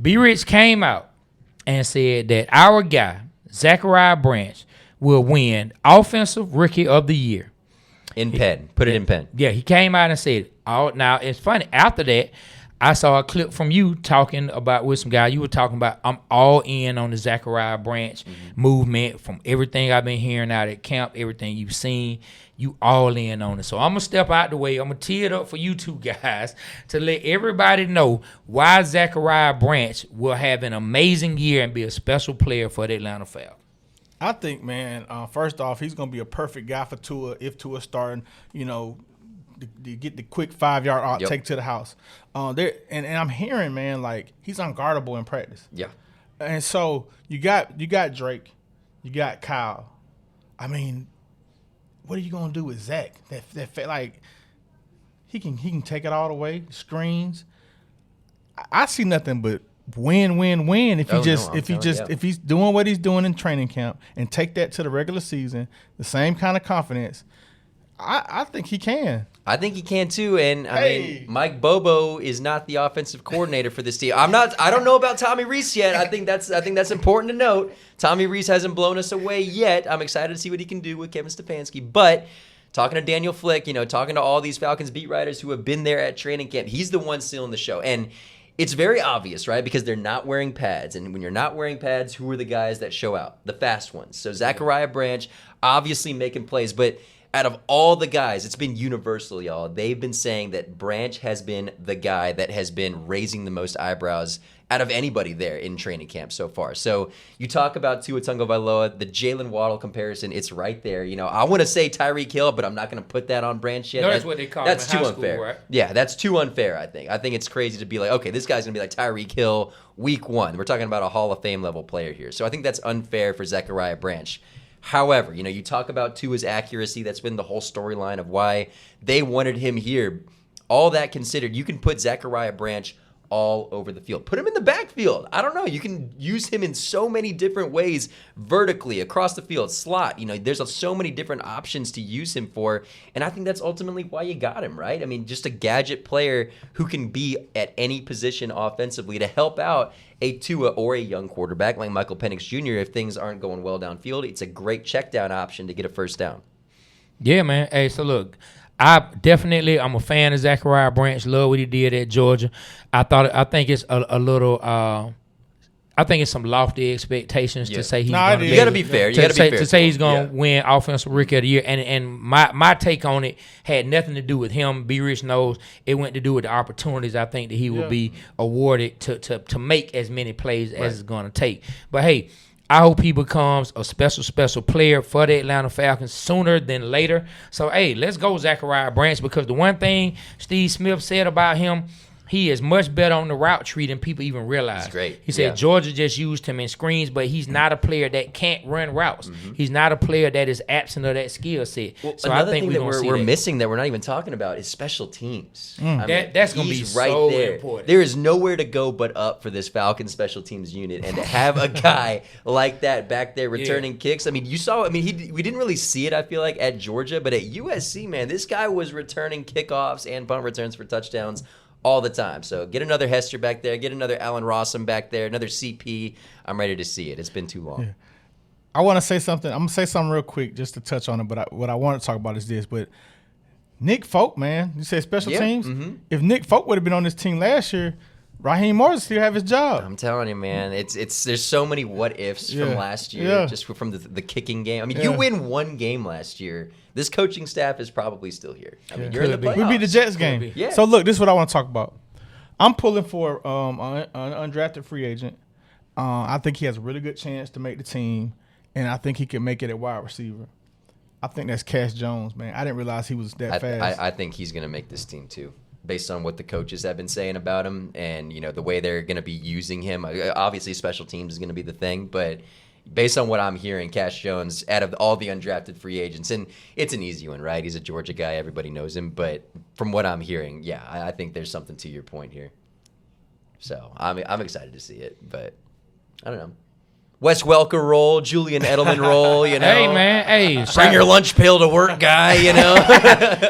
B Rich came out and said that our guy Zachariah Branch will win Offensive Rookie of the Year. In pen. Put it in pen. Yeah, he came out and said, now, it's funny. After that, I saw a clip from you talking about with some guy. You were talking about, I'm all in on the Zachariah Branch movement from everything I've been hearing out at camp, everything you've seen. You all in on it. So I'm going to step out the way. I'm going to tee it up for you two guys to let everybody know why Zachariah Branch will have an amazing year and be a special player for the Atlanta Falcons. I think, man, first off, he's going to be a perfect guy for Tua if Tua's starting, to get the quick 5-yard outtake to the house. And I'm hearing, man, like he's unguardable in practice. Yeah. And so you got Drake, you got Kyle. I mean, what are you going to do with Zach? Like he can take it all the way, screens. I see nothing but win if he's doing what he's doing in training camp and take that to the regular season, the same kind of confidence. I think he can. I think he can too, and I mean, Mike Bobo is not the offensive coordinator for this team. I don't know about Tommy Rees yet. I think that's important to note. Tommy Rees hasn't blown us away yet. I'm excited to see what he can do with Kevin Stefanski. But talking to Daniel Flick, talking to all these Falcons beat writers who have been there at training camp, he's the one stealing the show, and it's very obvious, right? Because they're not wearing pads. And when you're not wearing pads, who are the guys that show out? The fast ones. So Zachariah Branch obviously making plays. But out of all the guys, it's been universal, y'all. They've been saying that Branch has been the guy that has been raising the most eyebrows out of anybody there in training camp so far. So you talk about Tua Tagovailoa, the Jalen Waddle comparison, it's right there. You know, I want to say Tyreek Hill, but I'm not going to put that on Branch yet. No, that's what they call That's him in too high school, unfair. right? Yeah, that's too unfair, I think. I think it's crazy to be like, okay, this guy's going to be like Tyreek Hill week 1. We're talking about a Hall of Fame level player here. So I think that's unfair for Zechariah Branch. However, you know, you talk about Tua's accuracy. That's been the whole storyline of why they wanted him here. All that considered, you can put Zechariah Branch all over the field. Put him in the backfield. I don't know. You can use him in so many different ways, vertically, across the field, slot. You know, there's so many different options to use him for, and I think that's ultimately why you got him, right? I mean, just a gadget player who can be at any position offensively to help out a Tua or a young quarterback like Michael Penix Jr. if things aren't going well downfield. It's a great check down option to get a first down. Yeah, man. Hey, so look, I'm a fan of Zachariah Branch. Love what he did at Georgia. I think it's a little. I think it's some lofty expectations to say he's going to be. You got to be fair. To say he's going to win Offensive Rookie of the Year, and my take on it had nothing to do with him. B. Rich knows it went to do with the opportunities I think that he will be awarded to make as many plays as it's going to take. But hey, I hope he becomes a special player for the Atlanta Falcons sooner than later. So, hey, let's go Zachariah Branch, because the one thing Steve Smith said about him, he is much better on the route tree than people even realize. That's great. He said Georgia just used him in screens, but he's not a player that can't run routes. Mm-hmm. He's not a player that is absent of that skill set. Well, so another I think thing that we're that. missing that we're not even talking about is special teams. I mean, That's going to be right so there. important. There is nowhere to go but up for this Falcons special teams unit, and to have a guy like that back there returning kicks. I mean, you saw. I mean, we didn't really see it. I feel like at Georgia, but at USC, man, this guy was returning kickoffs and punt returns for touchdowns all the time. So get another Hester back there, get another Allen Rossum back there, another CP. I'm ready to see it. It's been too long. Yeah. I want to say something. I'm going to say something real quick just to touch on it, but what I want to talk about is this. But Nick Folk, man, you said special teams? Mm-hmm. If Nick Folk would have been on this team last year, Raheem Morris still have his job. I'm telling you, man. It's there's so many what ifs from last year, just from the kicking game. I mean, you win one game last year. This coaching staff is probably still here. I mean, you're in the playoffs. We beat the Jets game. Yeah. So look, this is what I want to talk about. I'm pulling for an undrafted free agent. I think he has a really good chance to make the team, and I think he can make it at wide receiver. I think that's Cash Jones, man. I didn't realize he was that fast. I think he's going to make this team too, based on what the coaches have been saying about him, and the way they're going to be using him. Obviously, special teams is going to be the thing, but based on what I'm hearing, Cash Jones, out of all the undrafted free agents, and it's an easy one, right? He's a Georgia guy. Everybody knows him. But from what I'm hearing, I think there's something to your point here. So I'm excited to see it, but I don't know. Wes Welker role, Julian Edelman role, Hey, man. Hey. Bring your lunch pail to work guy,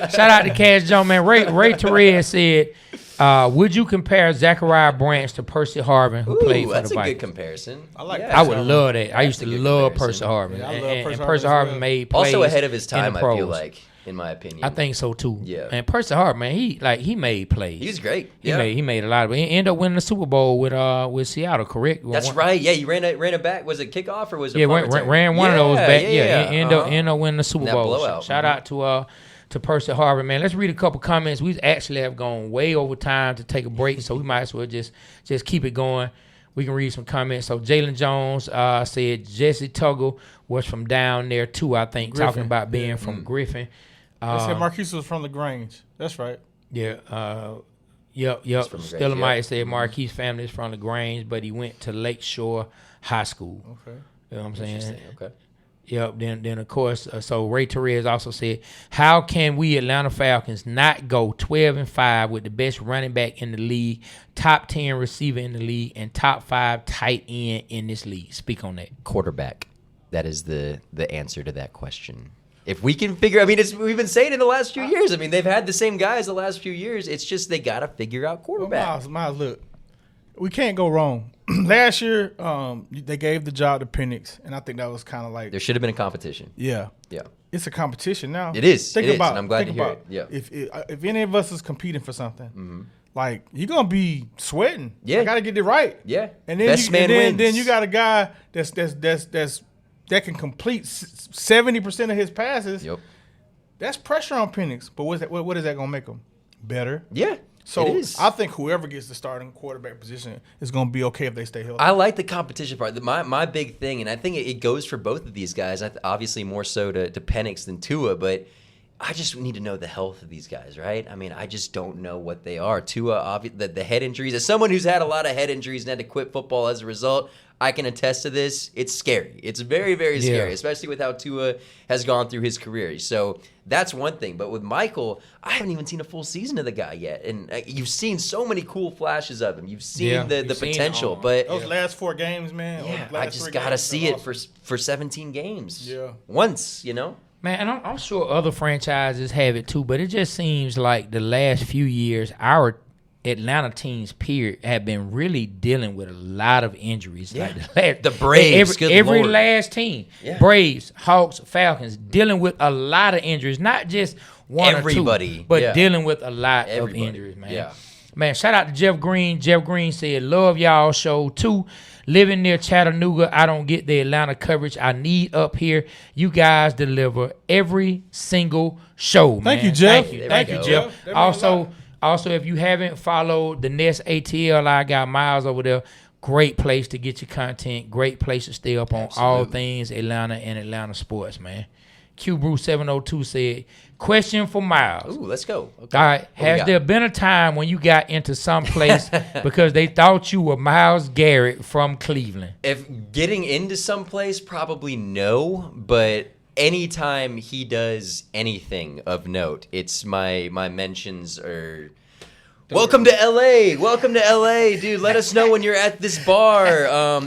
Shout out to Cash Jones, man. Ray Torres said, would you compare Zachariah Branch to Percy Harvin, who played for the Vikings? That's a good comparison. I like I would love that. I used to love comparison. Percy Harvin. Yeah, I love and Percy Percy Harvin Harvin made plays Also ahead of his time, in the I feel pros. like, in my opinion. I think so too. Yeah. And Percy Harvin, man, he made plays. He's great. He made a lot of. He ended up winning the Super Bowl with Seattle, correct? That's right. Yeah, you ran it back. Was it kickoff or was it? Ran one of those back. Yeah. Ended up winning the Super That Bowl. blowout. Shout out to Percy Harvin, man. Let's read a couple comments. We actually have gone way over time to take a break, so we might as well just keep it going. We can read some comments. So Jalen Jones said Jesse Tuggle was from down there too, I think, Griffin. talking about being from Griffin. They said Marquise was from LaGrange. That's right. Yeah. Yep. Stella Mike said Marquise family is from LaGrange, but he went to Lakeshore High School. Okay. You know what I'm saying? Okay. Yep. Then of course, so Ray Torres also said, how can we Atlanta Falcons not go 12-5 with the best running back in the league, top 10 receiver in the league, and top 5 tight end in this league? Speak on that. Quarterback. That is the answer to that question. If we can figure, we've been saying it the last few years. I mean, they've had the same guys the last few years. It's just they got to figure out quarterback. Well, Miles, look, we can't go wrong. Last year, they gave the job to Penix, and I think that was kind of like There should have been a competition. Yeah. Yeah. It's a competition now. It is. Think It is, about, and I'm glad think to hear about it. Yeah. If any of us is competing for something, like you're gonna be sweating. Yeah. I gotta get it right. Yeah. And then Best man wins. Then you got a guy that can complete 70% of his passes. Yep. That's pressure on Penix. But what is that going to make them? Better. Yeah. So it is. I think whoever gets the starting quarterback position is going to be okay if they stay healthy. I like the competition part. My big thing, and I think it goes for both of these guys, obviously more so to Penix than Tua, but I just need to know the health of these guys, right? I mean, I just don't know what they are. Tua, the head injuries. As someone who's had a lot of head injuries and had to quit football as a result, I can attest to this. It's scary. It's very, very scary, especially with how Tua has gone through his career. So that's one thing. But with Michael, I haven't even seen a full season of the guy yet. And you've seen so many cool flashes of him. You've seen the potential. But those last 4 games, man. Yeah, I just got to see it for 17 games. Yeah. Once, you know? Man, and I'm sure other franchises have it too, but it just seems like the last few years, our Atlanta teams, period, have been really dealing with a lot of injuries. Yeah. Like the Braves, every last team, Braves, Hawks, Falcons, dealing with a lot of injuries, not just one or two, but dealing with a lot of injuries, man. Yeah. Man, shout out to Jeff Green. Jeff Green said, love y'all show too. Living near Chattanooga, I don't get the Atlanta coverage I need up here. You guys deliver every single show, man. Thank you, Jeff. Thank you, Jeff. Also, if you haven't followed the Nest ATL, I got Miles over there. Great place to get your content. Great place to stay up on all things Atlanta and Atlanta sports, man. Q Bruce 702 said, question for Miles. Ooh, let's go. Okay. All right. Has there been a time when you got into some place because they thought you were Myles Garrett from Cleveland? If getting into some place, probably no. But anytime he does anything of note, it's my mentions are... Welcome to LA. Welcome to LA, dude. Let us know when you're at this bar.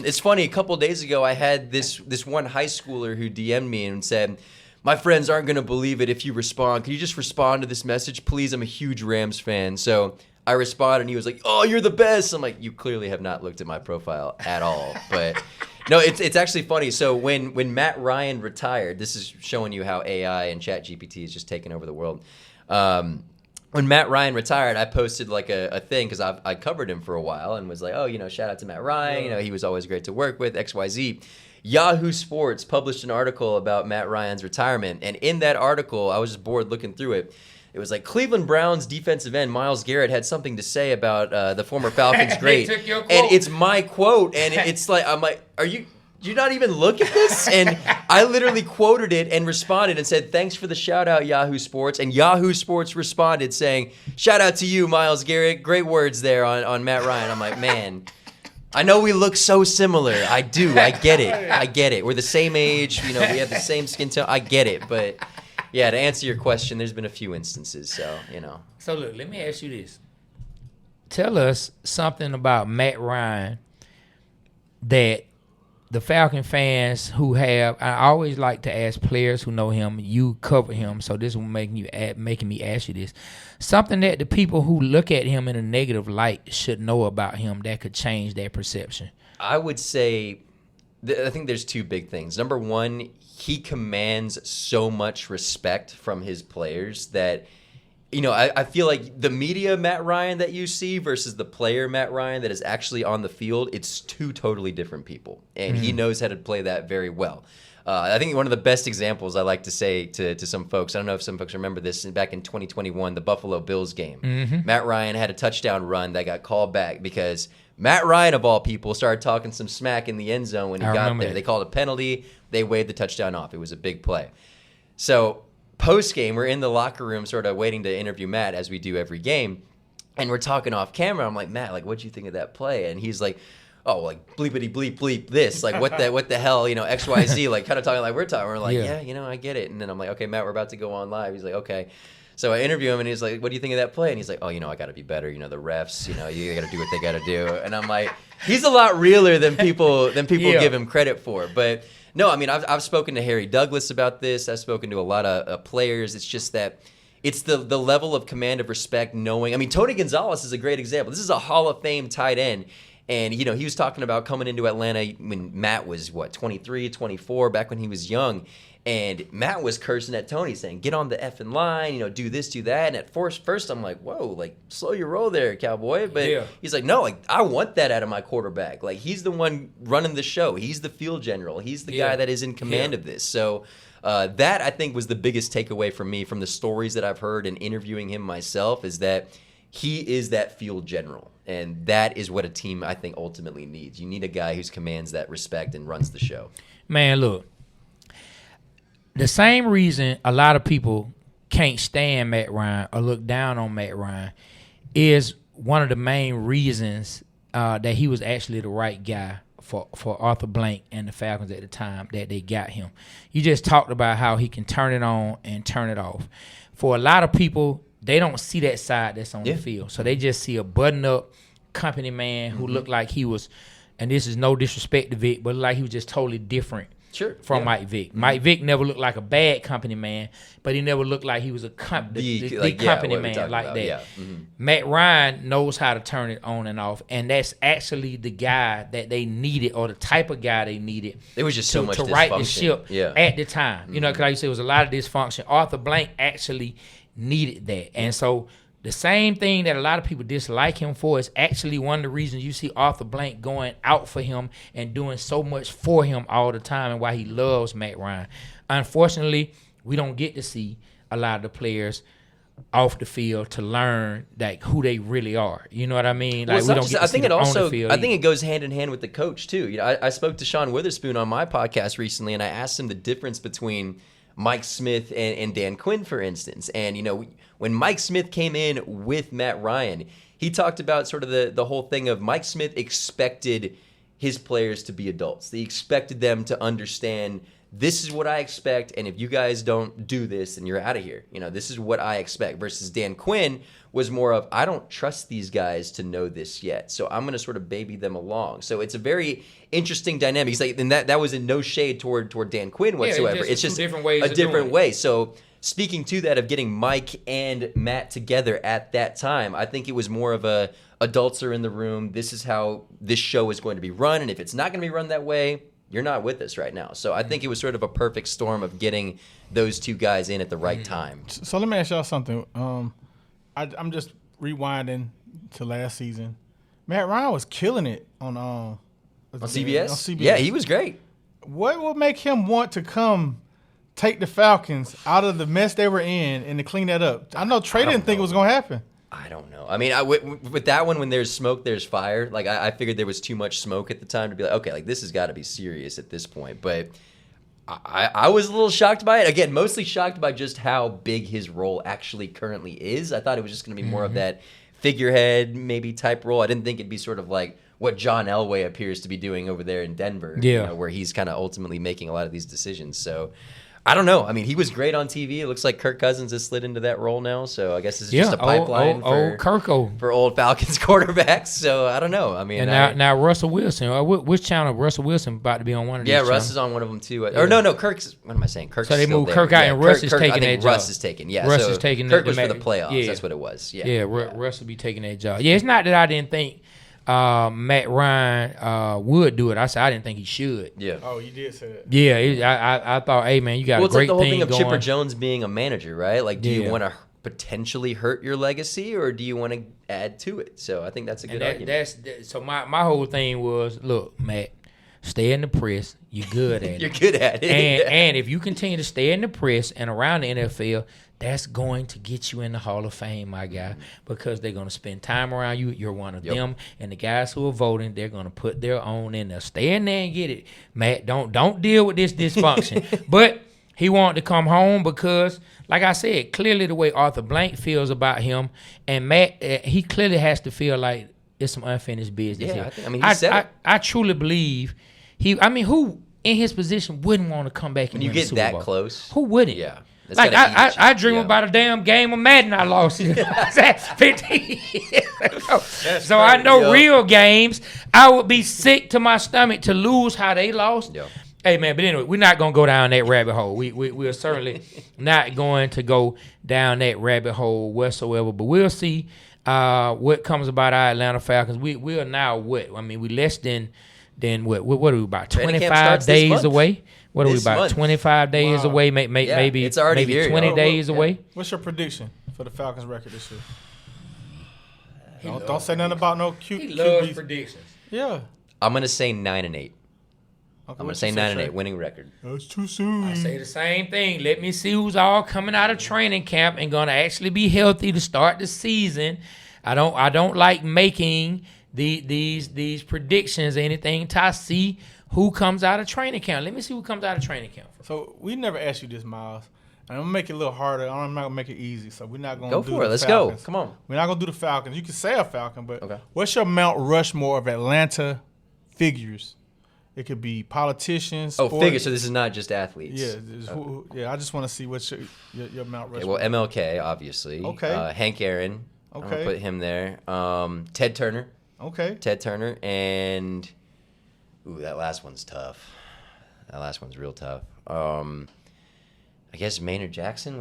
It's funny. A couple days ago, I had this one high schooler who DM'd me and said, my friends aren't going to believe it if you respond. Can you just respond to this message, please? I'm a huge Rams fan. So I responded, and he was like, oh, you're the best. I'm like, you clearly have not looked at my profile at all. But no, it's actually funny. So when Matt Ryan retired, this is showing you how AI and ChatGPT is just taking over the world. When Matt Ryan retired, I posted like a thing because I covered him for a while and was like, oh, shout out to Matt Ryan. He was always great to work with, XYZ. Yahoo Sports published an article about Matt Ryan's retirement. And in that article, I was just bored looking through it. It was like Cleveland Browns defensive end Myles Garrett had something to say about the former Falcons great. They took your quote. And it's my quote. And it's like, I'm like, do you not even look at this? And I literally quoted it and responded and said, thanks for the shout out, Yahoo Sports. And Yahoo Sports responded saying, shout out to you, Myles Garrett. Great words there on Matt Ryan. I'm like, man, I know we look so similar. I do. I get it. We're the same age. We have the same skin tone. I get it. But yeah, to answer your question, there's been a few instances. So, So look, let me ask you this. Tell us something about Matt Ryan that the Falcon fans who have, I always like to ask players who know him, you cover him, so this will making me ask you this. Something that the people who look at him in a negative light should know about him that could change their perception. I would say, I think there's two big things. Number one, he commands so much respect from his players that, I feel like the media Matt Ryan that you see versus the player Matt Ryan that is actually on the field, it's two totally different people. And he knows how to play that very well. I think one of the best examples I like to say to some folks, I don't know if some folks remember this, back in 2021, the Buffalo Bills game. Matt Ryan had a touchdown run that got called back because Matt Ryan, of all people, started talking some smack in the end zone when he got there. They called a penalty. They waved the touchdown off. It was a big play. So post-game, we're in the locker room sort of waiting to interview Matt as we do every game. And we're talking off camera. I'm like, Matt, what'd you think of that play? And he's like, oh, bleepity bleep bleep this. What the hell, XYZ, kind of talking like we're talking. We're like, yeah, I get it. And then I'm like, okay, Matt, we're about to go on live. He's like, okay. So I interview him, and he's like, what do you think of that play? And he's like, oh, I got to be better. The refs, you got to do what they got to do. And I'm like, he's a lot realer than people give him credit for. But no, I mean, I've spoken to Harry Douglas about this. I've spoken to a lot of players. It's just that it's the level of command of respect, knowing. I mean, Tony Gonzalez is a great example. This is a Hall of Fame tight end. And, he was talking about coming into Atlanta when Matt was, 23, 24, back when he was young. And Matt was cursing at Tony, saying, "Get on the effing line, do this, do that." And at first I'm like, "Whoa, like slow your roll there, cowboy." But he's like, "No, like I want that out of my quarterback. Like he's the one running the show. He's the field general. He's the guy that is in command of this." So that I think was the biggest takeaway from me from the stories that I've heard and interviewing him myself is that he is that field general. And that is what a team, I think, ultimately needs. You need a guy who commands that respect and runs the show. Man, look. The same reason a lot of people can't stand Matt Ryan or look down on Matt Ryan is one of the main reasons that he was actually the right guy for Arthur Blank and the Falcons at the time that they got him. You just talked about how he can turn it on and turn it off. For a lot of people, they don't see that side that's on the field. So they just see a button-up company man who looked like he was, and this is no disrespect to Vic, but like he was just totally different from Mike Vick. Mm-hmm. Mike Vick never looked like a bad company man, but he never looked like he was a company man like that. Yeah. Mm-hmm. Matt Ryan knows how to turn it on and off, and that's actually the guy that they needed, or the type of guy they needed. It was just so much to right the ship at the time. Mm-hmm. Because like you said, it was a lot of dysfunction. Arthur Blank actually needed that, and so the same thing that a lot of people dislike him for is actually one of the reasons you see Arthur Blank going out for him and doing so much for him all the time, and why he loves Matt Ryan. Unfortunately, we don't get to see a lot of the players off the field to learn like who they really are. You know what I mean? Like we don't get to see them on the field. I think it goes hand in hand with the coach too. I spoke to Sean Witherspoon on my podcast recently, and I asked him the difference between Mike Smith and Dan Quinn, for instance. And, when Mike Smith came in with Matt Ryan, he talked about sort of the whole thing of Mike Smith expected his players to be adults. They expected them to understand, this is what I expect, and if you guys don't do this, then you're out of here. This is what I expect. Versus Dan Quinn was more of, I don't trust these guys to know this yet, so I'm going to sort of baby them along. So it's a very interesting dynamic. He's like, and that was in no shade toward Dan Quinn whatsoever. It's just different ways a different way. So speaking to that of getting Mike and Matt together at that time, I think it was more of a adults are in the room. This is how this show is going to be run, and if it's not going to be run that way, you're not with us right now. So I think it was sort of a perfect storm of getting those two guys in at the right time. So let me ask y'all something. I'm just rewinding to last season. Matt Ryan was killing it on CBS? On CBS. Yeah, he was great. What would make him want to come take the Falcons out of the mess they were in and to clean that up? I know Trey didn't think it was going to happen. I don't know. I mean, with that one, when there's smoke, there's fire. Like, I figured there was too much smoke at the time to be like, okay, like this has got to be serious at this point. But I was a little shocked by it. Again, mostly shocked by just how big his role actually currently is. I thought it was just going to be more of that figurehead maybe type role. I didn't think it'd be sort of like what John Elway appears to be doing over there in Denver, where he's kind of ultimately making a lot of these decisions. So I don't know. I mean, he was great on TV. It looks like Kirk Cousins has slid into that role now. So I guess this is just a pipeline for old Falcons quarterbacks. So I don't know. I mean, and now Russell Wilson. Which channel? Russell Wilson about to be on one of these channels. Yeah, Russ is on one of them too. Or no, Kirk's. What am I saying? Kirk's. So they moved Kirk out, and Russ is taking that job. Russ is taking. Yeah, Russ is taking. Kirk was for the playoffs. Yeah. That's what it was. Yeah. Russ will be taking that job. Yeah, it's not that I didn't think Matt Ryan would do it. I said I didn't think he should. Yeah. Oh, you did say that. Yeah, I thought, hey man, you got a great thing going. Well, it's like the whole thing of Chipper Jones being a manager, right? Like, do you want to potentially hurt your legacy, or do you want to add to it? So I think that's a good argument. So my whole thing was, look, Matt, stay in the press. You're good at it. You're good at it. And if you continue to stay in the press and around the NFL, that's going to get you in the Hall of Fame, my guy, because they're going to spend time around you. You're one of them. And the guys who are voting, they're going to put their own in there. Stay in there and get it. Matt, don't deal with this dysfunction. But he wanted to come home because, like I said, clearly the way Arthur Blank feels about him, and Matt, he clearly has to feel like it's some unfinished business here. I truly believe who in his position wouldn't want to come back and win the Super Bowl? When you get that close? Who wouldn't? Yeah. Like I dream about a damn game of Madden I lost 15 years ago. So I know real games, I would be sick to my stomach to lose how they lost. Yep. Hey man, but anyway, we're not gonna go down that rabbit hole. We're certainly not going to go down that rabbit hole whatsoever. But we'll see what comes about our Atlanta Falcons. We are now what? I mean, we less than then what are we about? Training camp 25 starts this days month. away. What are we This about? month. 25 days Wow. away. Maybe it's already maybe here, 20 yo. days Yeah. away. What's your prediction for the Falcons record this year? Don't say nothing about no cute. He loves QBs. predictions. Yeah. I'm gonna say 9-8. Okay, I'm gonna what say you 9-8 Trey? winning record. That's too soon. I say the same thing. Let me see who's all coming out of training camp and gonna actually be healthy to start the season. I don't like making these predictions or anything until I see who comes out of training camp. Let me see who comes out of training camp. So we never asked you this, Miles. And I'm gonna make it a little harder. I'm not gonna make it easy. So we're not gonna Go do for it. the Let's Falcons. go. Come on. We're not gonna do the Falcons. You can say a Falcon, but Okay. what's your Mount Rushmore of Atlanta figures? It could be politicians. Oh, sports. figure. So this is not just athletes. Yeah. I just want to see what's your Mount Okay, Rushmore. well, MLK obviously. Okay. Hank Aaron. I'm Okay. gonna put him there. Ted Turner. Okay. Ted Turner and that last one's tough. That last one's real tough. I guess Maynard Jackson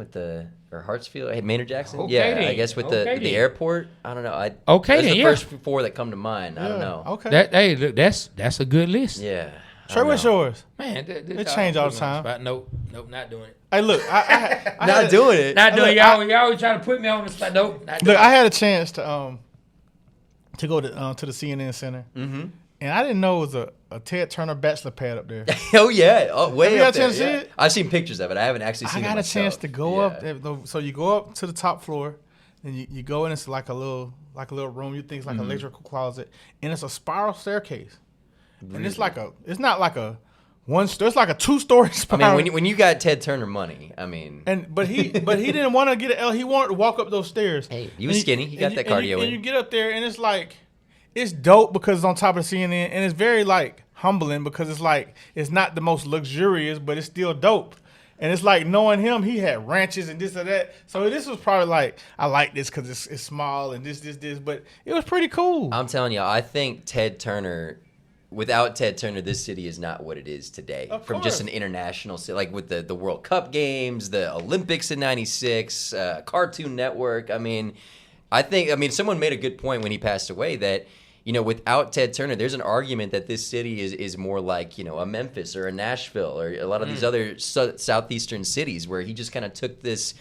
or Hartsfield. Hey, Maynard Jackson. Okay, Yeah, then. I guess with Okay, the then. airport. I don't know. Okay, Those then, are the yeah. first four that come to mind. I don't know. Okay. Look, that's a good list. Yeah. I Trey, don't what's know. yours? Man, It change all the time. Nope, not doing it. Hey, look, I Not doing it. Not doing Look, it. Y'all always try to put me on the spot. Nope, not doing Look, it. I had a chance to go to the CNN Center, and I didn't know it was a Ted Turner bachelor pad up there. Oh yeah. Oh, way Have you up got a there. chance to see Yeah. it? I've seen pictures of it. I haven't actually I seen it got a myself. chance to go Yeah. up. So you go up to the top floor, and you go in. It's like a little room. You think it's like an electrical closet, and it's a spiral staircase. And it's not like a one story. It's like a 2-story I spiral. mean, when you got Ted Turner money, I mean, but he didn't want to get it. He wanted to walk up those stairs. Hey, he was skinny. He got that cardio And in. you get up there, and it's like, it's dope because it's on top of CNN, and it's very like humbling because it's like it's not the most luxurious, but it's still dope. And it's like knowing him, he had ranches and this or that. So this was probably like, I like this because it's small and this, but it was pretty cool. I'm telling you, I think Ted Turner. Without Ted Turner, this city is not what it is today. Of From just course. an international city, like with the World Cup games, the Olympics in '96, Cartoon Network. I mean, someone made a good point when he passed away that, without Ted Turner, there's an argument that this city is more like, a Memphis or a Nashville or a lot of these other southeastern cities where he just kind of took this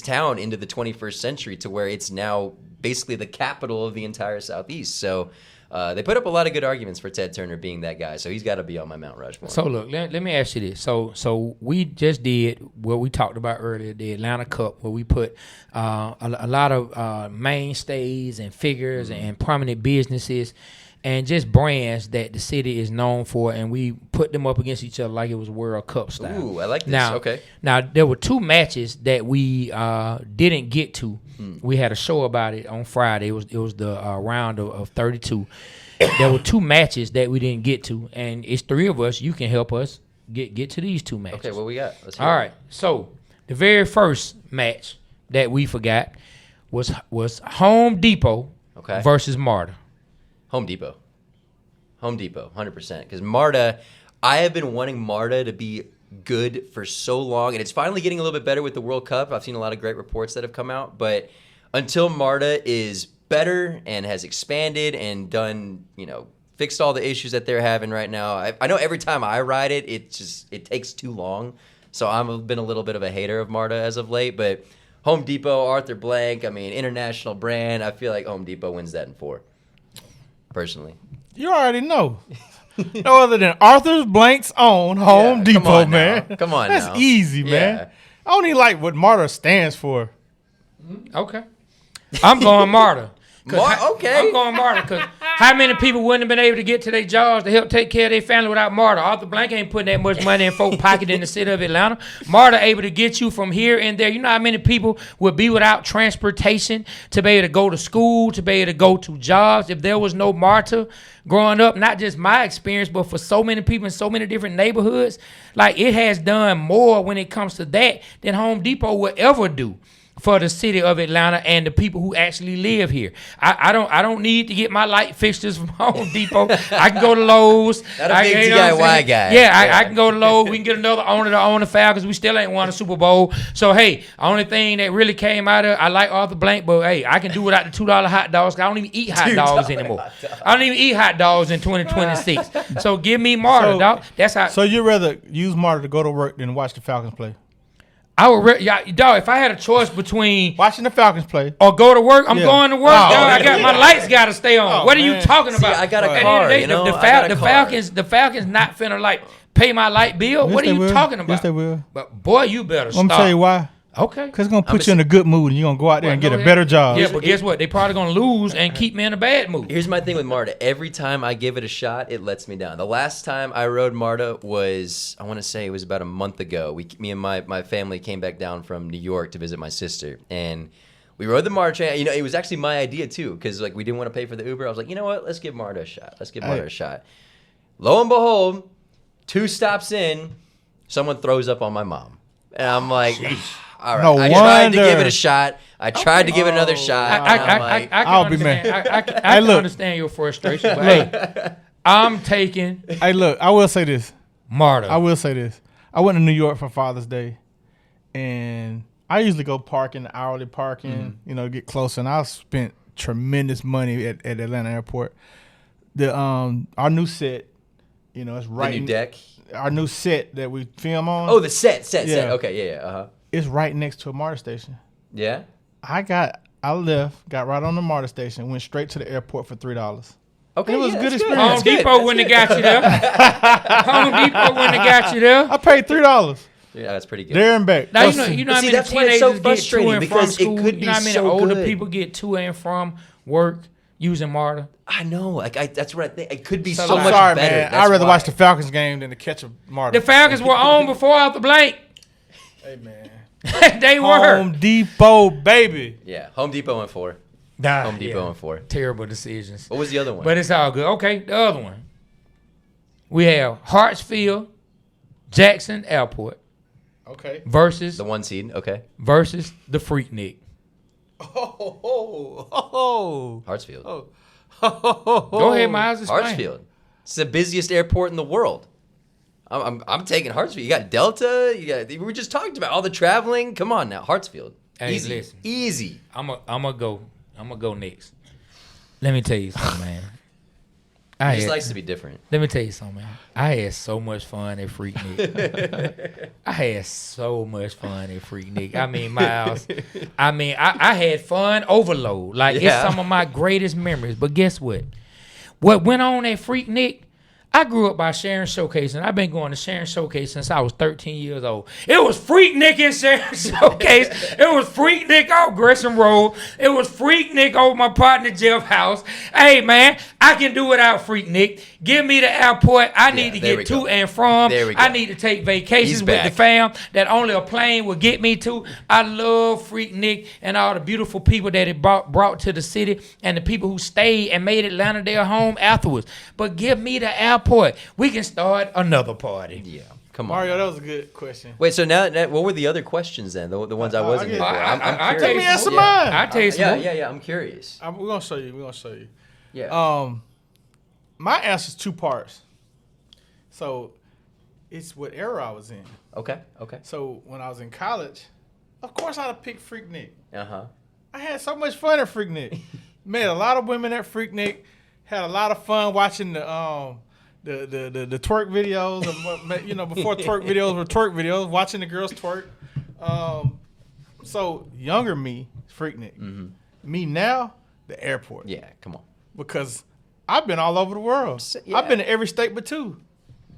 town into the 21st century to where it's now basically the capital of the entire Southeast. So they put up a lot of good arguments for Ted Turner being that guy. So he's got to be on my Mount Rushmore. So look, let me ask you this. So we just did what we talked about earlier, the Atlanta Cup, where we put a lot of mainstays and figures and prominent businesses and just brands that the city is known for, and we put them up against each other like it was World Cup style. Ooh, I like this. Now, Okay. Now, there were 2 matches that we didn't get to. We had a show about it on Friday. It was the round of 32. There were 2 matches that we didn't get to, and it's 3 of us. You can help us get to these 2 matches. Okay, what we got? Let's hear All it. right. So the very first match that we forgot was Home Depot versus Marta. Home Depot, 100%. Because Marta, I have been wanting Marta to be good for so long, and it's finally getting a little bit better with the World Cup. I've seen a lot of great reports that have come out, but until Marta is better and has expanded and done, fixed all the issues that they're having right now, I know every time I ride it, it takes too long. So I've been a little bit of a hater of Marta as of late, but Home Depot, Arthur Blank, international brand. I feel like Home Depot wins that in 4, personally. You already know. No other than Arthur Blank's own Home Depot, come on man. now. Come on That's now. easy, man. Yeah. I don't even like what Marta stands for. Okay. I'm going Marta. Okay. I'm going Marta because how many people wouldn't have been able to get to their jobs to help take care of their family without Marta? Arthur Blank ain't putting that much money in folks' pocket in the city of Atlanta. Marta able to get you from here and there. You know how many people would be without transportation to be able to go to school, to be able to go to jobs if there was no Marta growing up? Not just my experience, but for so many people in so many different neighborhoods. Like, it has done more when it comes to that than Home Depot would ever do for the city of Atlanta and the people who actually live here. I don't need to get my light fixtures from Home Depot. I can go to Lowe's. Not a big DIY guy. Yeah, I can go to Lowe's. We can get another owner to own the Falcons. We still ain't won a Super Bowl. So, hey, only thing that really came out of, I like Arthur Blank, but, hey, I can do without the $2 hot dogs. I don't even eat hot dogs anymore. I don't even eat hot dogs in 2026. So, give me Marta, dog. That's how. So, you'd rather use Marta to go to work than watch the Falcons play? I would, dog, if I had a choice between watching the Falcons play or go to work, I'm going to work. Dog. I got my lights got to stay on. What are you talking about? I got a car. The Falcons not finna pay my light bill. Yes, what are you talking about? Yes, they will. But boy, you better stop. I'm gonna tell you why. Okay. Because it's gonna put you in a good mood, and you're gonna go out there and get a better job. Yeah, but guess what? They probably gonna lose and keep me in a bad mood. Here's my thing with Marta. Every time I give it a shot, it lets me down. The last time I rode Marta was, I want to say it was about a month ago. Me and my family came back down from New York to visit my sister, and we rode the Marta train. It was actually my idea too, because we didn't want to pay for the Uber. I was like, you know what? Let's give Marta a shot. Lo and behold, 2 stops in, someone throws up on my mom, and I'm like. All right. I tried to give it a shot. I tried to give it another shot. I can understand your frustration, but hey, I'm taking. Hey, look, I will say this. Marta. I will say this. I went to New York for Father's Day, and I usually go parking, hourly parking, get closer, and I spent tremendous money at Atlanta Airport. Our new set, it's right. The new deck? Our new set that we film on. Oh, the set. Okay, yeah. Uh-huh. It's right next to a MARTA station. Yeah? I left, got right on the MARTA station, went straight to the airport for $3. Okay, it was a good experience. Home Depot wouldn't have got you there. Home Depot wouldn't have got you there. I paid $3. Yeah, that's pretty good. There and back. Now, you know how many that's why it's so teenagers get to frustrating and from because school? it could be You know how many so older good. people get to and from work using Marta? I know. That's what I think. It could be So so like- much Sorry, better. man. That's I'd rather why. watch the Falcons game than to catch a MARTA. The Falcons were on before Arthur Blank. Hey, man. They were. Home Depot, baby. Yeah, Home Depot and 4. Nah, Home Depot and 4. Terrible decisions. What was the other one? But it's all good. Okay, the other one. We have Hartsfield, Jackson Airport Okay. versus the 1 seed. Okay. versus the Freaknik. Hartsfield. Go ahead, Miles. Explain. Hartsfield. It's the busiest airport in the world. I'm taking Hartsfield. You got Delta. We were just talking about all the traveling. Come on now, Hartsfield. Hey, Easy. listen. Easy. I'm gonna go next. Let me tell you something, man. He just likes to be different. Let me tell you something, man. I had so much fun at Freaknik. I had so much fun at Freaknik. I mean, Miles. I had fun overload. Like, Yeah. it's some of my greatest memories. But guess what? What went on at Freaknik? I grew up by Sharon Showcase, and I've been going to Sharon Showcase since I was 13 years old. It was Freaknik in Sharon Showcase. It was Freaknik off Gresham Road. It was Freaknik over my partner Jeff's house. Hey, man, I can do without Freaknik. Give me the airport. I need to get to and from. There we go. I need to take vacations He's with back. the fam that only a plane will get me to. I love Freaknik and all the beautiful people that it brought to the city and the people who stayed and made Atlanta their home afterwards. But give me the airport. We can start another party. Yeah. Come on. Mario, that was a good question. Wait, so now what were the other questions then? The ones I wasn't here for. I'm Let me curious. answer mine. I'll tell you some. Yeah. I'm curious. We're gonna show you. Yeah. My answer's 2 parts. So, it's what era I was in. Okay. So when I was in college, of course I'd have picked Freaknik. Uh-huh. I had so much fun at Freaknik. Met a lot of women at Freaknik. Had a lot of fun watching the twerk videos. Before twerk videos were twerk videos, watching the girls twerk. So younger me, Freaknik. Mm-hmm. Me now, the airport. Yeah, come on. Because I've been all over the world. Yeah. I've been to every state but 2.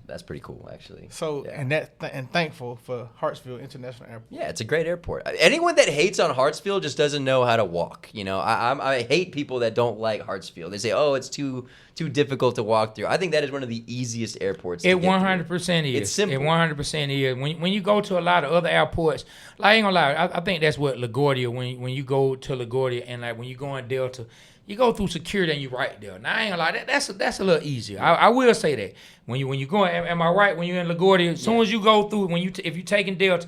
That's pretty cool, actually. So yeah. and thankful for Hartsfield International Airport. Yeah, it's a great airport. Anyone that hates on Hartsfield just doesn't know how to walk. I hate people that don't like Hartsfield. They say, "Oh, it's too difficult to walk through." I think that is one of the easiest airports. It 100% is. It's simple. It 100% is. When you go to a lot of other airports, like, I ain't gonna lie, I think that's what LaGuardia. When you go to LaGuardia and like when you go in Delta, You go through security and you right there. Now I ain't gonna lie, that's a little easier. I will say that when you going, am I right? When you're in LaGuardia, as soon as you go through, if you taking Delta,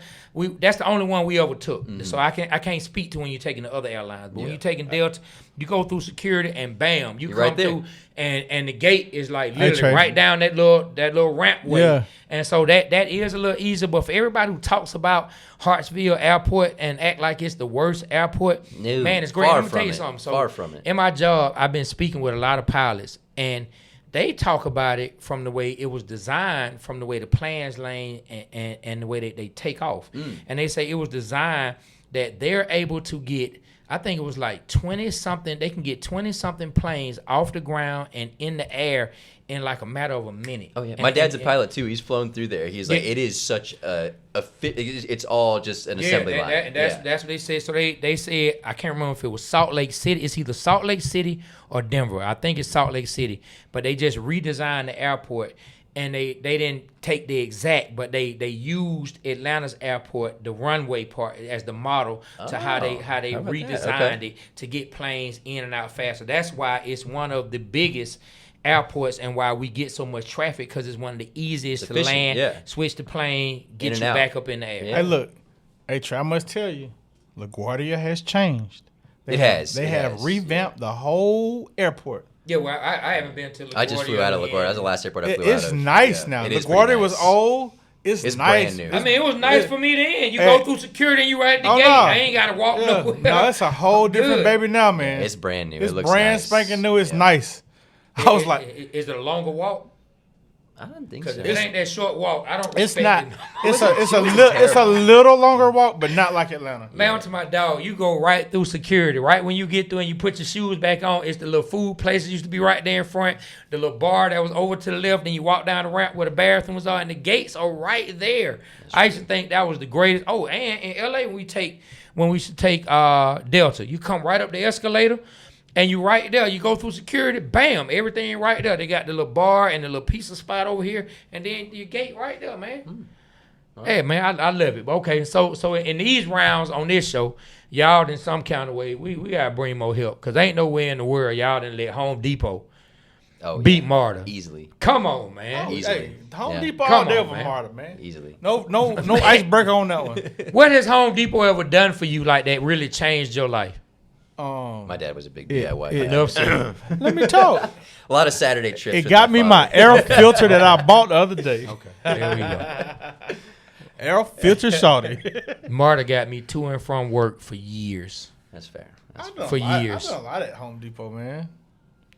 that's the only one we ever took. So I can't speak to when you're taking the other airlines, but when you're taking Delta, you go through security and bam, you come right there. through, and the gate is like literally right down that little ramp way. Yeah. And so that is a little easier. But for everybody who talks about Hartsville Airport and act like it's the worst airport, No, man, it's great. far Let me tell from you it. something. So Far from it. in my job, I've been speaking with a lot of pilots, and they talk about it from the way it was designed, from the way the plans lane and the way they take off. And they say it was designed that they're able to get, I think it was like 20-something, they can get 20-something planes off the ground and in the air in like a matter of a minute. Oh yeah, my dad's a pilot too. He's flown through there. He's like, it is such a fit. It's all just an assembly line. That's what they said. So they said, I can't remember if it was Salt Lake City. It's either Salt Lake City or Denver. I think it's Salt Lake City. But they just redesigned the airport, and they didn't take the exact, but they used Atlanta's airport, the runway part, as the model to how they redesigned it to get planes in and out faster. That's why it's one of the biggest airports and why we get so much traffic, because it's one of the easiest to land, switch the plane, get you back up in the air. Hey, look. Hey, Trey, I must tell you, LaGuardia has changed. They have revamped the whole airport. Yeah, well, I haven't been to LaGuardia. I just flew out of LaGuardia. That's the last airport I flew out of. It's nice now. LaGuardia was old. It's nice. Brand new. I mean, it was nice for me then. You go through security and you right at the gate. No. I ain't got to walk nowhere. No, it's a whole different baby now, man. It's brand new. It's it looks brand nice. spanking new. It's nice. I was like, is it a longer walk? I don't think Because so. if it ain't that short walk, I don't it's respect not. it. It's a little longer walk, but not like Atlanta. Man, to my dog, you go right through security. Right when you get through and you put your shoes back on, it's the little food places used to be right there in front. The little bar that was over to the left, then you walk down the ramp where the bathrooms are, and the gates are right there. I used to think that was the greatest. Oh, and in LA, when we used to take Delta, you come right up the escalator. And you right there, you go through security, bam, everything right there. They got the little bar and the little pizza spot over here, and then your gate right there, man. Hey, man, I love it. Okay, so in these rounds on this show, y'all in some kind of way, we got to bring more help, because ain't nowhere in the world y'all done let Home Depot beat MARTA. Easily. Come on, man. Easily. Hey, Home Depot Come all day on, for man. MARTA, man. Easily. No icebreaker on that one. What has Home Depot ever done for you like that really changed your life? My dad was a big DIY guy. Enough said. Let me talk. A lot of Saturday trips. It with got me father. my air filter that I bought the other day. Okay, there we go. Air filter shorty. MARTA got me to and from work for years. That's fair. For years. I done a lot at Home Depot, man.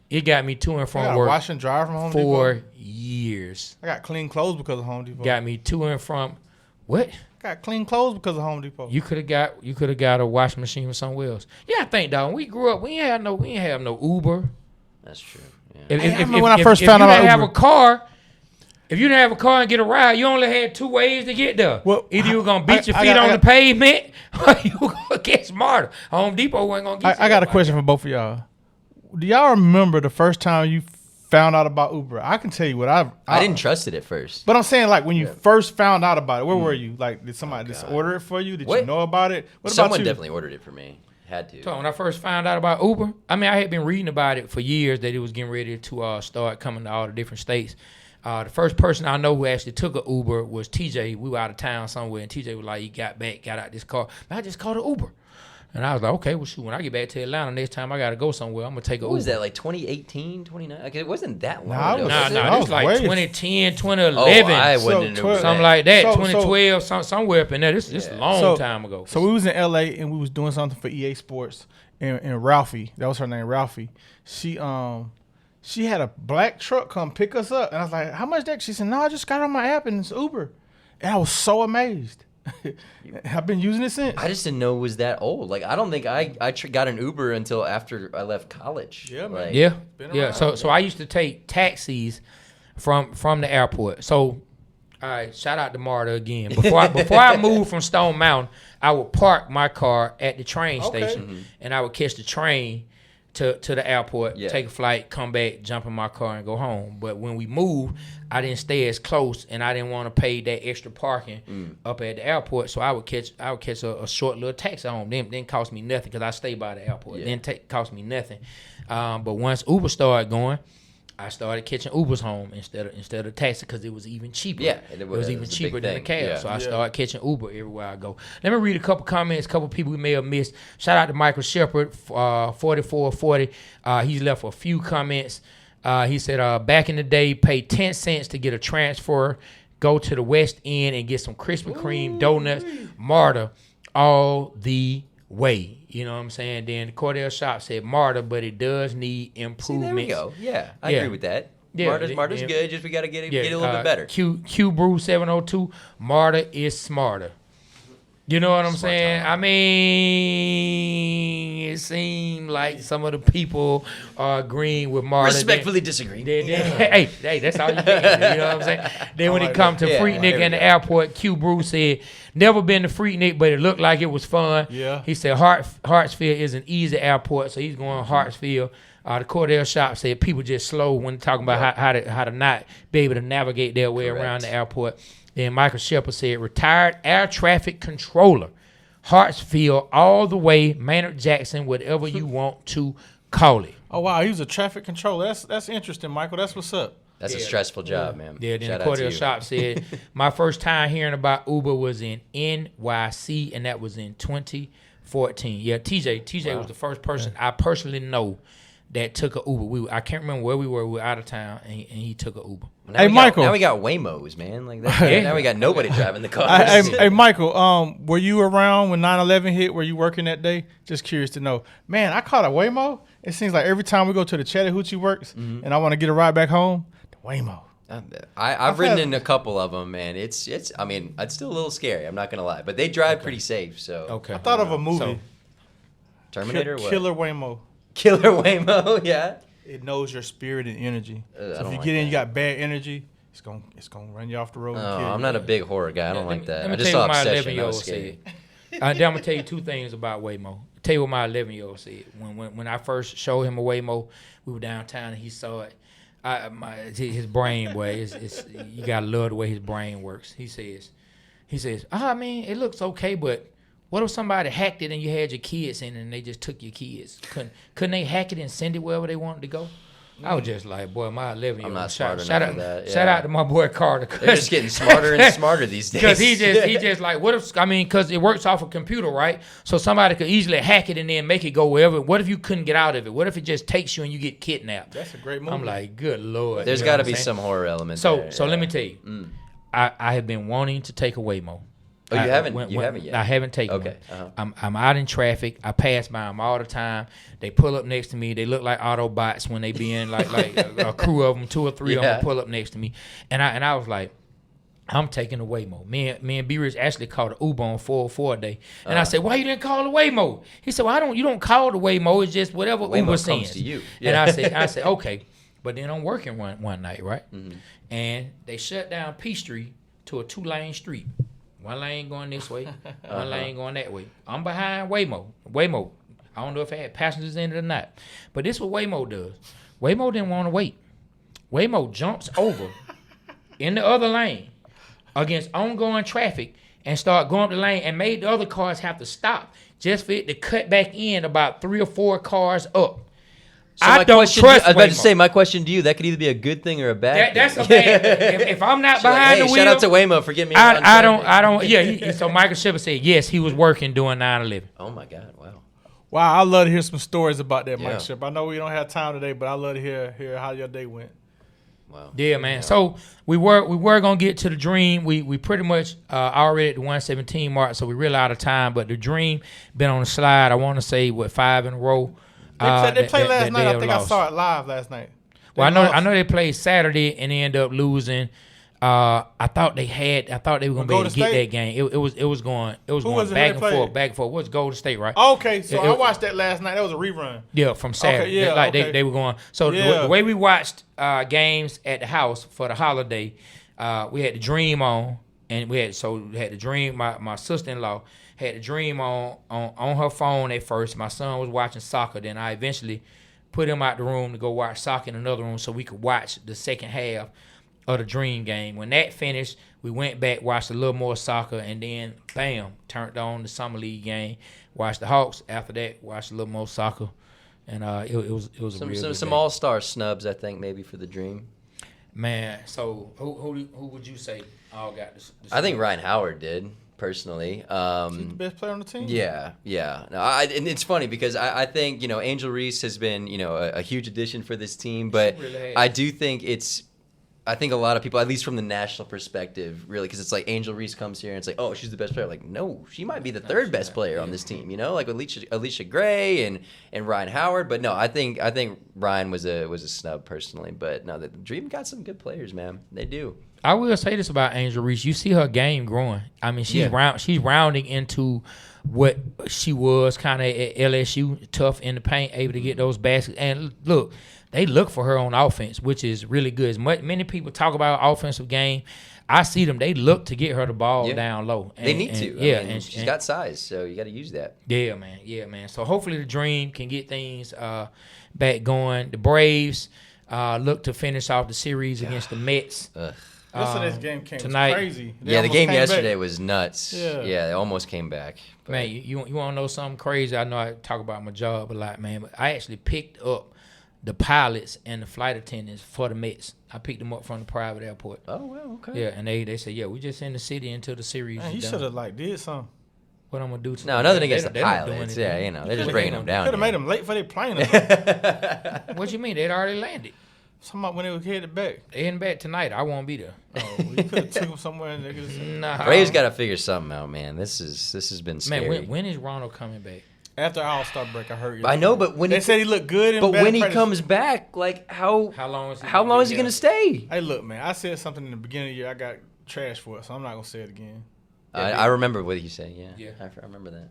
It got me to and I from got work wash and dry from Home for Depot. years. I got clean clothes because of Home Depot. Got me to and from what? Got clean clothes because of Home Depot. You could have got a washing machine from somewhere else. Yeah, I think, dog. When we grew up, we ain't have no Uber. That's true. Yeah. I remember when I first found out if you about didn't have Uber. a car, if you didn't have a car and get a ride, you only had two ways to get there. Well, Either you were gonna beat your I feet got- on the pavement, or you were gonna get smarter. Home Depot wasn't gonna get you. I got a question for both of y'all. Do y'all remember the first time you found out about Uber? I can tell you what I didn't trust it at first. But I'm saying, like, when you first found out about it, where were you? Like, did somebody just order it for you? Did you What? know about it? What Someone about you? definitely ordered it for me. Had to. So when I first found out about Uber, I mean, I had been reading about it for years that it was getting ready to start coming to all the different states. The first person I know who actually took an Uber was TJ. We were out of town somewhere, and TJ was like, he got out this car. Man, I just called an Uber. And I was like, okay, well, shoot, when I get back to Atlanta next time I got to go somewhere, I'm going to take an Uber. What was that, like 2018, 29? Like, it wasn't that long Nah, ago. it was- Nah, That this was like way- 2010, Oh, 2011. I So, wouldn't have known something that. like that, So- 2012, somewhere up in there. This is a long time ago. So we was in LA and we was doing something for EA Sports, and Ralphie, that was her name, Ralphie. She had a black truck come pick us up, and I was like, "How much that?" She said, "No, I just got on my app and it's Uber," and I was so amazed. I've been using it since. I just didn't know it was that old. Like, I don't think I got an Uber until after I left college. Yeah, man. Like, Yeah, been yeah. around. So I used to take taxis from the airport. So, all right, shout out to MARTA again. Before I moved from Stone Mountain, I would park my car at the train station, and I would catch the train to the airport, Yeah. take a flight, come back, jump in my car, and go home. But when we moved, I didn't stay as close, and I didn't want to pay that extra parking up at the airport. So I would catch a short little taxi home. Didn't cost me nothing because I stay by the airport. Yeah. Didn't cost me nothing. But once Uber started going, I started catching Ubers home instead of taxi because it was even cheaper. Yeah, it was even a cheaper big than the thing. cab. Yeah. So I started catching Uber everywhere I go. Let me read a couple comments, a couple people we may have missed. Shout out to Michael Shepard, 4440. He's left a few comments. He said, back in the day, pay 10 cents to get a transfer, go to the West End and get some Krispy Kreme donuts, Marta, all the way. You know what I'm saying? Then the Cordell Shop said Marta, but it does need improvements. See, there we go. Yeah, I agree with that. Yeah, Marta's good. Just we got to get a little bit better. Q Brew 702. Marta is smarter. You know what I'm saying? Time. I mean, it seemed like some of the people are agreeing with Marta. Respectfully disagree. Hey, that's all you can. You know what I'm saying? Then when it comes to Freaknik in the airport, Q Brew said, never been to Freaknik, but it looked like it was fun. Yeah. He said Hartsfield is an easy airport, so he's going Hartsfield. The Cordell Shop said people just slow when talking about how to not be able to navigate their way around the airport. Then Michael Shepard said, retired air traffic controller, Hartsfield all the way, Maynard Jackson, whatever you want to call it. Oh, wow. He was a traffic controller. That's interesting, Michael. That's what's up. That's a stressful job, man. Yeah, then Shout the out to Cordell you. Shop said, my first time hearing about Uber was in NYC, and that was in 2014. Yeah, TJ was the first person I personally know that took a Uber. I can't remember where we were. We were out of town, and he took a Uber. Michael. Now we got Waymos, man. Like that. Yeah. Now we got nobody driving the cars. Hey, Michael, were you around when 9/11 hit? Were you working that day? Just curious to know. Man, I caught a Waymo. It seems like every time we go to the Chattahoochee Works and I want to get a ride back home, the Waymo. I've ridden in a couple of them, man. It's I mean, it's still a little scary. I'm not gonna lie, but they drive pretty safe. So Okay. I thought of a movie. Terminator, what? Killer Waymo. Killer Waymo, yeah. It knows your spirit and energy. I So if don't you like get in, that. you got bad energy. It's gonna run you off the road. No, and kill I'm you. not a big horror guy. I don't like that. Let me I just tell you saw what my Obsession. That was 11-year-old scary. said. I'm gonna tell you two things about Waymo. Tell you what my 11-year-old said. When I first showed him a Waymo, we were downtown and he saw it. His brain, boy, it's you gotta love the way his brain works. He says, I mean, it looks okay, but what if somebody hacked it and you had your kids in it and they just took your kids? Couldn't they hack it and send it wherever they wanted to go? I was just like, boy, my 11-year-old. I'm not smart shout enough out, for that. Shout Yeah. out to my boy Carter. They're just getting smarter and smarter these days. Because he just like, what if, I mean, because it works off a computer, right? So somebody could easily hack it and then make it go wherever. What if you couldn't get out of it? What if it just takes you and you get kidnapped? That's a great movie. I'm like, good Lord. There's You know got to what be I'm saying? some horror element. So there, let me tell you, I have been wanting to take a Waymo. Oh, you haven't? You haven't yet? I haven't taken Okay, one. I'm out in traffic. I pass by them all the time. They pull up next to me. They look like Autobots when they be in like a crew of them, 2 or 3 of them pull up next to me. And I was like, I'm taking a Waymo. Me and B Rich actually called an Uber on 404 a day. And I said, why you didn't call the Waymo? He said, well, you don't call the Waymo. It's just whatever Waymo Uber comes sends. to you. And I said, okay. But then I'm working one night, right? And they shut down P Street to a 2-lane street. One lane going this way, one lane going that way. I'm behind Waymo. I don't know if it had passengers in it or not. But this is what Waymo does. Waymo didn't want to wait. Waymo jumps over in the other lane against ongoing traffic and start going up the lane and made the other cars have to stop just for it to cut back in about 3 or 4 cars up. So I don't trust I was about to Waymo. say, my question to you, that could either be a good thing or a bad thing. That's a bad. If I'm not behind the wheel, shout out to Waymo for getting me I don't. Yeah. So Michael Shepard said yes, he was working during 9/11. Oh my God! Wow. Wow, I love to hear some stories about that, Yeah. Mike Ship. I know we don't have time today, but I love to hear how your day went. Wow. Yeah, man. So we were gonna get to the dream. We pretty much already at the 117 mark, so we really out of time. But the dream been on the slide. I want to say 5 in a row. They played last night. I have think I lost. saw it live last night. Well, They I lost. know they played Saturday and they ended up losing. I thought they were gonna be able to Golden get State? that game. It was going was it? Who back they and forth. What was Golden State, right? Okay, so It- I watched that last night. That was a rerun. Yeah, from Saturday. yeah, okay. They were going. So Yeah. the way we watched games at the house for the holiday, we had the Dream on, and we had the Dream. My sister-in-law had the Dream on her phone at first. My son was watching soccer. Then I eventually put him out the room to go watch soccer in another room so we could watch the second half of the Dream game. When that finished, we went back, watched a little more soccer, and then, bam, turned on the Summer League game, watched the Hawks. After that, watched a little more soccer, and it was a real good some day. all-star snubs, I think, maybe for the Dream. Man, so who would you say all got this? I think Ryan Howard did. Personally, He's the best player on the team. Yeah. No, and it's funny because I think Angel Reese has been a huge addition for this team, but really I do think I think a lot of people, at least from the national perspective, really, because it's like Angel Reese comes here and it's like, oh, she's the best player. Like, no, she might be the third best player on this team. Like Alicia Gray and Ryan Howard. But no, I think Ryan was a snub personally. But no, the Dream got some good players, man. They do. I will say this about Angel Reese. You see her game growing. I mean, she's rounding into what she was kind of at LSU, tough in the paint, able to get those baskets. And look, they look for her on offense, which is really good. As many people talk about offensive game, I see them. They look to get her the ball down low. They need to. Yeah, she's got size, so you got to use that. Yeah, man. So hopefully the Dream can get things back going. The Braves look to finish off the series against the Mets. Yesterday's game came tonight. was crazy. The game yesterday was nuts. Yeah, they almost came back. But. Man, you want to know something crazy? I know I talk about my job a lot, man, but I actually picked up the pilots and the flight attendants for the Mets. I picked them up from the private airport. Oh, well, okay. Yeah, and they said, we just in the city until the series Man, is you done. should have did something. What I'm gonna do? No, nothing against the pilots. Yeah, they're just bringing them down. Could have made them late for their plane. What you mean? They'd already landed. Talking about when they were headed back. They heading back tonight. I won't be there. Oh, you could have took them somewhere and they could have Nah. Braves got to figure something out, man. This has been scary. Man, when is Ronald coming back? After All-Star break, I heard you. I know, but when they said he looked good. But when he comes back, like how long is he going to stay? Hey, look, man. I said something in the beginning of the year. I got trash for it, so I'm not gonna say it again. I remember what you said. Yeah. I remember that.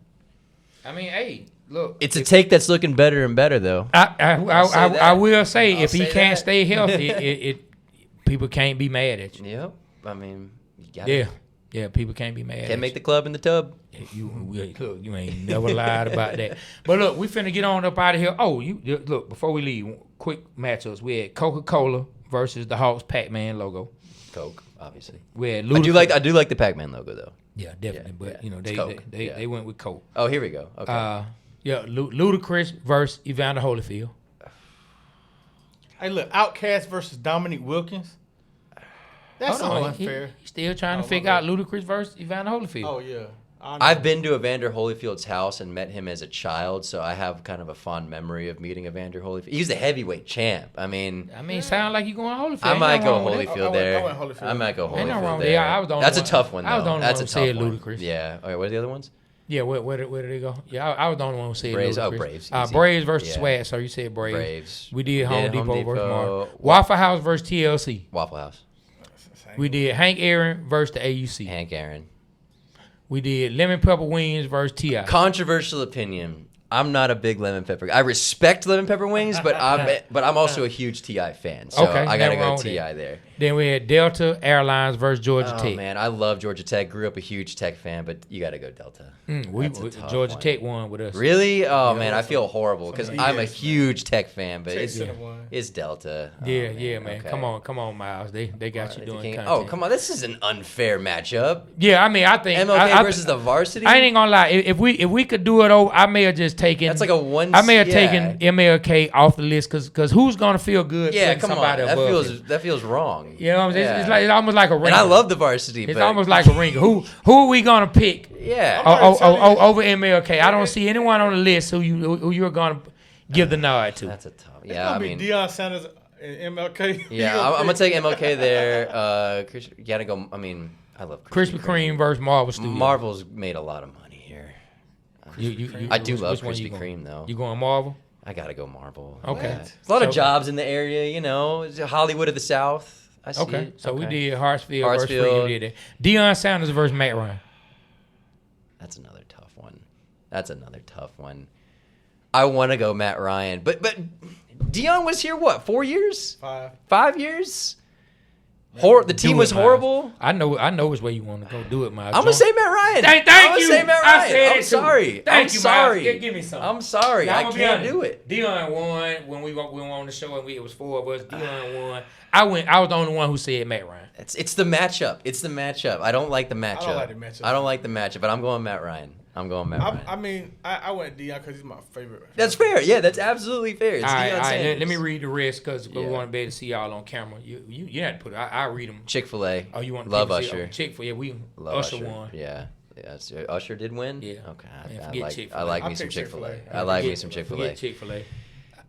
I mean, hey, look. It's a take that's looking better and better, though. I will say, if he can't that. stay healthy, people can't be mad at you. Yep. I mean, you gotta. Yeah, people can't be mad at you. Can't make the club in the tub. Look, you ain't never lied about that. But look, we finna get on up out of here. Oh, look, before we leave, quick matchups. We had Coca-Cola versus the Hawks Pac-Man logo. Coke, obviously. We had I do like the Pac-Man logo, though. Yeah, definitely. But they went with Coke. Oh, here we go. Okay. Ludacris versus Evander Holyfield. Hey, look, Outkast versus Dominique Wilkins. That's so unfair. He's still trying to figure out Ludacris versus Evander Holyfield. Oh, yeah. I've been to Evander Holyfield's house and met him as a child, so I have kind of a fond memory of meeting Evander Holyfield. He's the heavyweight champ. I mean, sound like you're going Holyfield. I might go Holyfield there. I might go Ain't no wrong Holyfield there. there. That's a tough one, though. I was the only That's one a who said tough one. Ludacris. Yeah. Okay, what are the other ones? Yeah, where did they go? Yeah, I was the only one who said Braves. Ludacris. Oh, Braves. Braves versus Swag. So you said Braves. Braves. We did Home Depot versus Depot. Marvel. Waffle House versus TLC. Waffle House. We did Hank Aaron versus the AUC. Hank Aaron. We did Lemon Pepper Wings versus T.I. Controversial opinion. I'm not a big lemon pepper. I respect lemon pepper wings, but I'm also a huge T.I. fan. So Okay, I gotta nothing go wrong T.I. with there. Then we had Delta Airlines versus Georgia Oh Tech. man, I love Georgia Tech. Grew up a huge Tech fan, but you gotta go Delta. Georgia one. Tech won with us. Really? Oh man, I feel horrible because Some I'm a BS, huge Tech fan, but Tech should've won. it's Delta. Oh, Yeah, man. okay. Come on, Miles. They got you doing content. Oh come on, this is an unfair matchup. Yeah, I think MLK versus the varsity. I ain't gonna lie. If we could do it over, I may have just taken. That's like a one. I may have taken MLK off the list because who's gonna feel good? Yeah, putting come on. somebody above him? That feels wrong. You know what I'm saying? It's almost like a ring. And I love the varsity. It's but almost like a ring. Who are we gonna pick? Yeah. Over MLK. I don't see anyone on the list who you're gonna give the nod to. That's a tough. It's Yeah, I gonna mean. be Deion Sanders and MLK. Yeah, I'm gonna take MLK there. You gotta go. I mean, I love Krispy Kreme versus Marvel Studios. Marvel's made a lot of money here. I do love which one Krispy Kreme though. You going Marvel? I gotta go Marvel. Okay. Yeah. There's a lot of jobs in the area, It's Hollywood of the South. I see Okay. it. So we Okay. did Hartsfield versus Freedom. We did that. Deion Sanders versus Matt Ryan. That's another tough one. I want to go Matt Ryan, but Deion was here 4 years? 5. 5 years? The team was Miles. horrible. I know which way you want to go. Do it, Miles. I'm gonna say Matt Ryan. Thank you. Say Matt I Ryan. said I'm it too. sorry. Thank you, sorry. Miles. Give me something. I'm sorry. Now, I can't do it. Dion won when we were on the show, and it was 4 of us. Dion won. I was the only one who said Matt Ryan. It's the matchup. I don't like the matchup. I don't like the matchup, but I'm going Matt Ryan. Ryan. I mean, I went Dion because he's my favorite. That's fair. Yeah, that's absolutely fair. It's all Deion right, Sanders. let me read the rest because we want to be able to see y'all on camera. You have to put it. I read them. Chick-fil-A. Oh, you want Love Usher. Chick-fil-A. We Love Usher won. Yeah. Usher did win? Yeah. Okay. I like me some Chick-fil-A. I like me some Chick-fil-A. Chick-fil-A.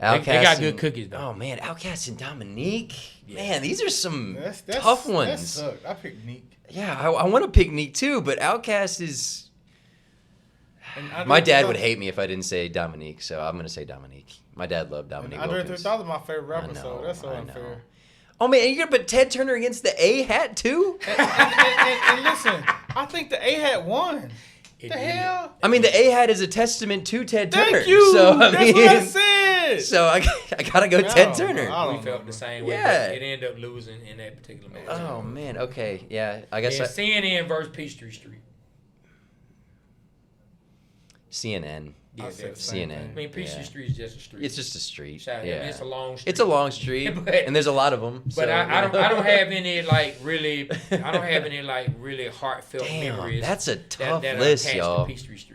Outkast they got good cookies though. Oh man, Outkast and Dominique. Yeah. Man, these are some That's tough ones. That sucked. I picked Neek. Yeah, I want to pick Neek too, but Outkast is. My dad would hate me if I didn't say Dominique, so I'm gonna say Dominique. My dad loved Dominique. Andre 3000 is my favorite rapper, so that's so I unfair. know. Oh man, and you're gonna put Ted Turner against the A Hat too? and listen, I think the A Hat won. The hell? I mean, the A Hat is a testament to Ted Turner. Thank you. So, That's what I said. So I gotta go Ted Turner. We felt the same way. Yeah. It ended up losing in that particular match. Oh man. Okay. Yeah. I guess. CNN versus Peachtree Street. CNN. Yeah, CNN. I mean, Peachtree Street is just a street. It's just a street. Yeah. I mean, it's a long street. It's a long street, and there's a lot of them. But I don't have any really heartfelt memories. That's a tough list, y'all.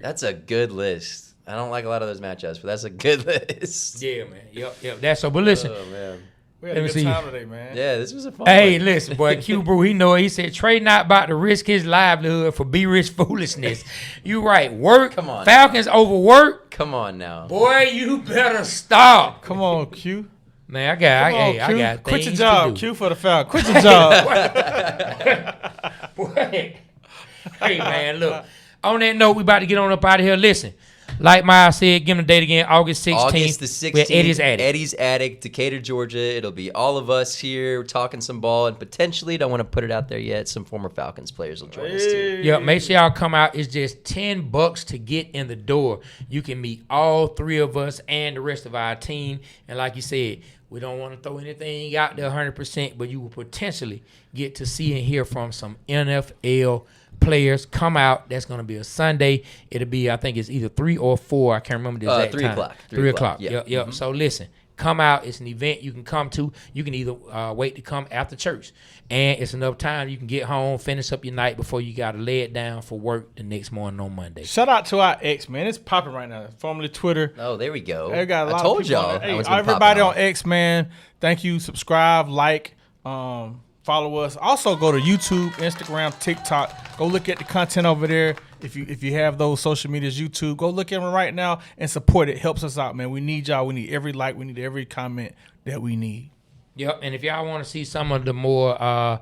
That's a good list. I don't like a lot of those matchups, but that's a good list. Yeah, man. Yep. That's so. But listen. Oh man. We had a good time today, man. Yeah, this was a fun Hey, one. listen, boy, Q Brew, he know it. He said Trey not about to risk his livelihood for be rich foolishness. You right. Work. Come on. Falcons over work. Come on now. Boy, you better stop. Come on, Q. Man, I got quit your things job, to do. Q for the Falcons. Quit your job. Boy. Hey, man, look. On that note, we about to get on up out of here. Listen. Like Miles said, give them the date again, August 16th. August the 16th. We're at Eddie's Attic. Eddie's Attic, Decatur, Georgia. It'll be all of us here talking some ball, and potentially, don't want to put it out there yet, some former Falcons players will join us too. Yeah, make sure y'all come out. It's just $10 to get in the door. You can meet all 3 of us and the rest of our team. And like you said, we don't want to throw anything out there 100%, but you will potentially get to see and hear from some NFL players. Come out. That's going to be a Sunday. It'll be, I think it's either 3 or 4. I can't remember the exact 3 time. o'clock. 3 o'clock. Yeah. Yep. Mm-hmm. So listen, come out. It's an event you can come to. You can either wait to come after church. And it's enough time you can get home, finish up your night before you got to lay it down for work the next morning on Monday. Shout out to our X, man. It's popping right now. Formerly Twitter. Oh, there we go. They got a lot I told of people y'all. on there. Hey, everybody on X, man. Thank you. Subscribe, like, follow us. Also go to YouTube, Instagram, TikTok. Go look at the content over there. If you have those social medias, YouTube, go look at them right now and support it. Helps us out, man. We need y'all. We need every like. We need every comment that we need. Yep. And if y'all want to see some of the more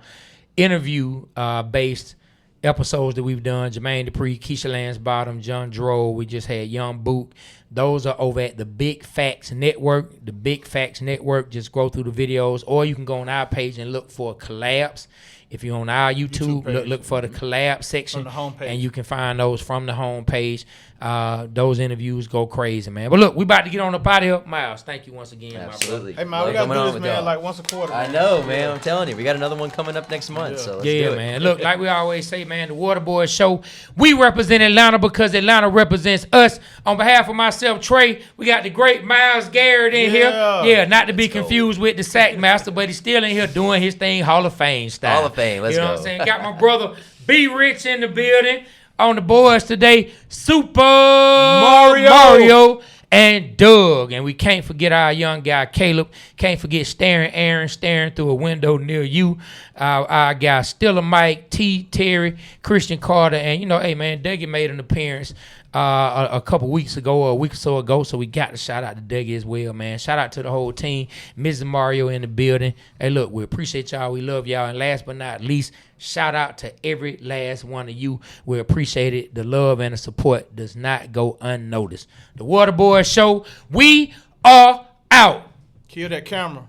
interview based episodes that we've done, Jermaine Dupree, Keisha Lansbottom, John Droll, we just had Young Boot. Those are over at the Big Facts Network. The Big Facts Network, just go through the videos, or you can go on our page and look for collabs. If you're on our YouTube look for the collab section, on the homepage, and you can find those from the homepage. Those interviews go crazy, man. But look, we about to get on up out of here. Miles, thank you once again, Absolutely. Hey, man, we got to do this, man, like once a quarter. I know, man. I'm telling you. We got another one coming up next month, so let's do it. Man. Look, like we always say, man, the Water Boyz Show, we represent Atlanta because Atlanta represents us. On behalf of myself, Trey, we got the great Myles Garrett in here. Yeah, not to be confused with the Sack Master, but he's still in here doing his thing, Hall of Fame style. Hall of Fame, let's go. You know what I'm saying? Got my brother B. Rich in the building. On the boards today, Super Mario and Doug. And we can't forget our young guy, Caleb. Can't forget staring Aaron, staring through a window near you. Our guy, Stiller Mike, T. Terry, Christian Carter. And, you know, hey, man, Dougie made an appearance a couple weeks ago or a week or so ago, so we got to shout out to Dougie as well, man. Shout out to the whole team. Mrs. Mario in the building. Hey, look, we appreciate y'all. We love y'all. And last but not least, shout out to every last one of you. We appreciate it. The love and the support does not go unnoticed. The Water Boyz Show, we are out. Kill that camera.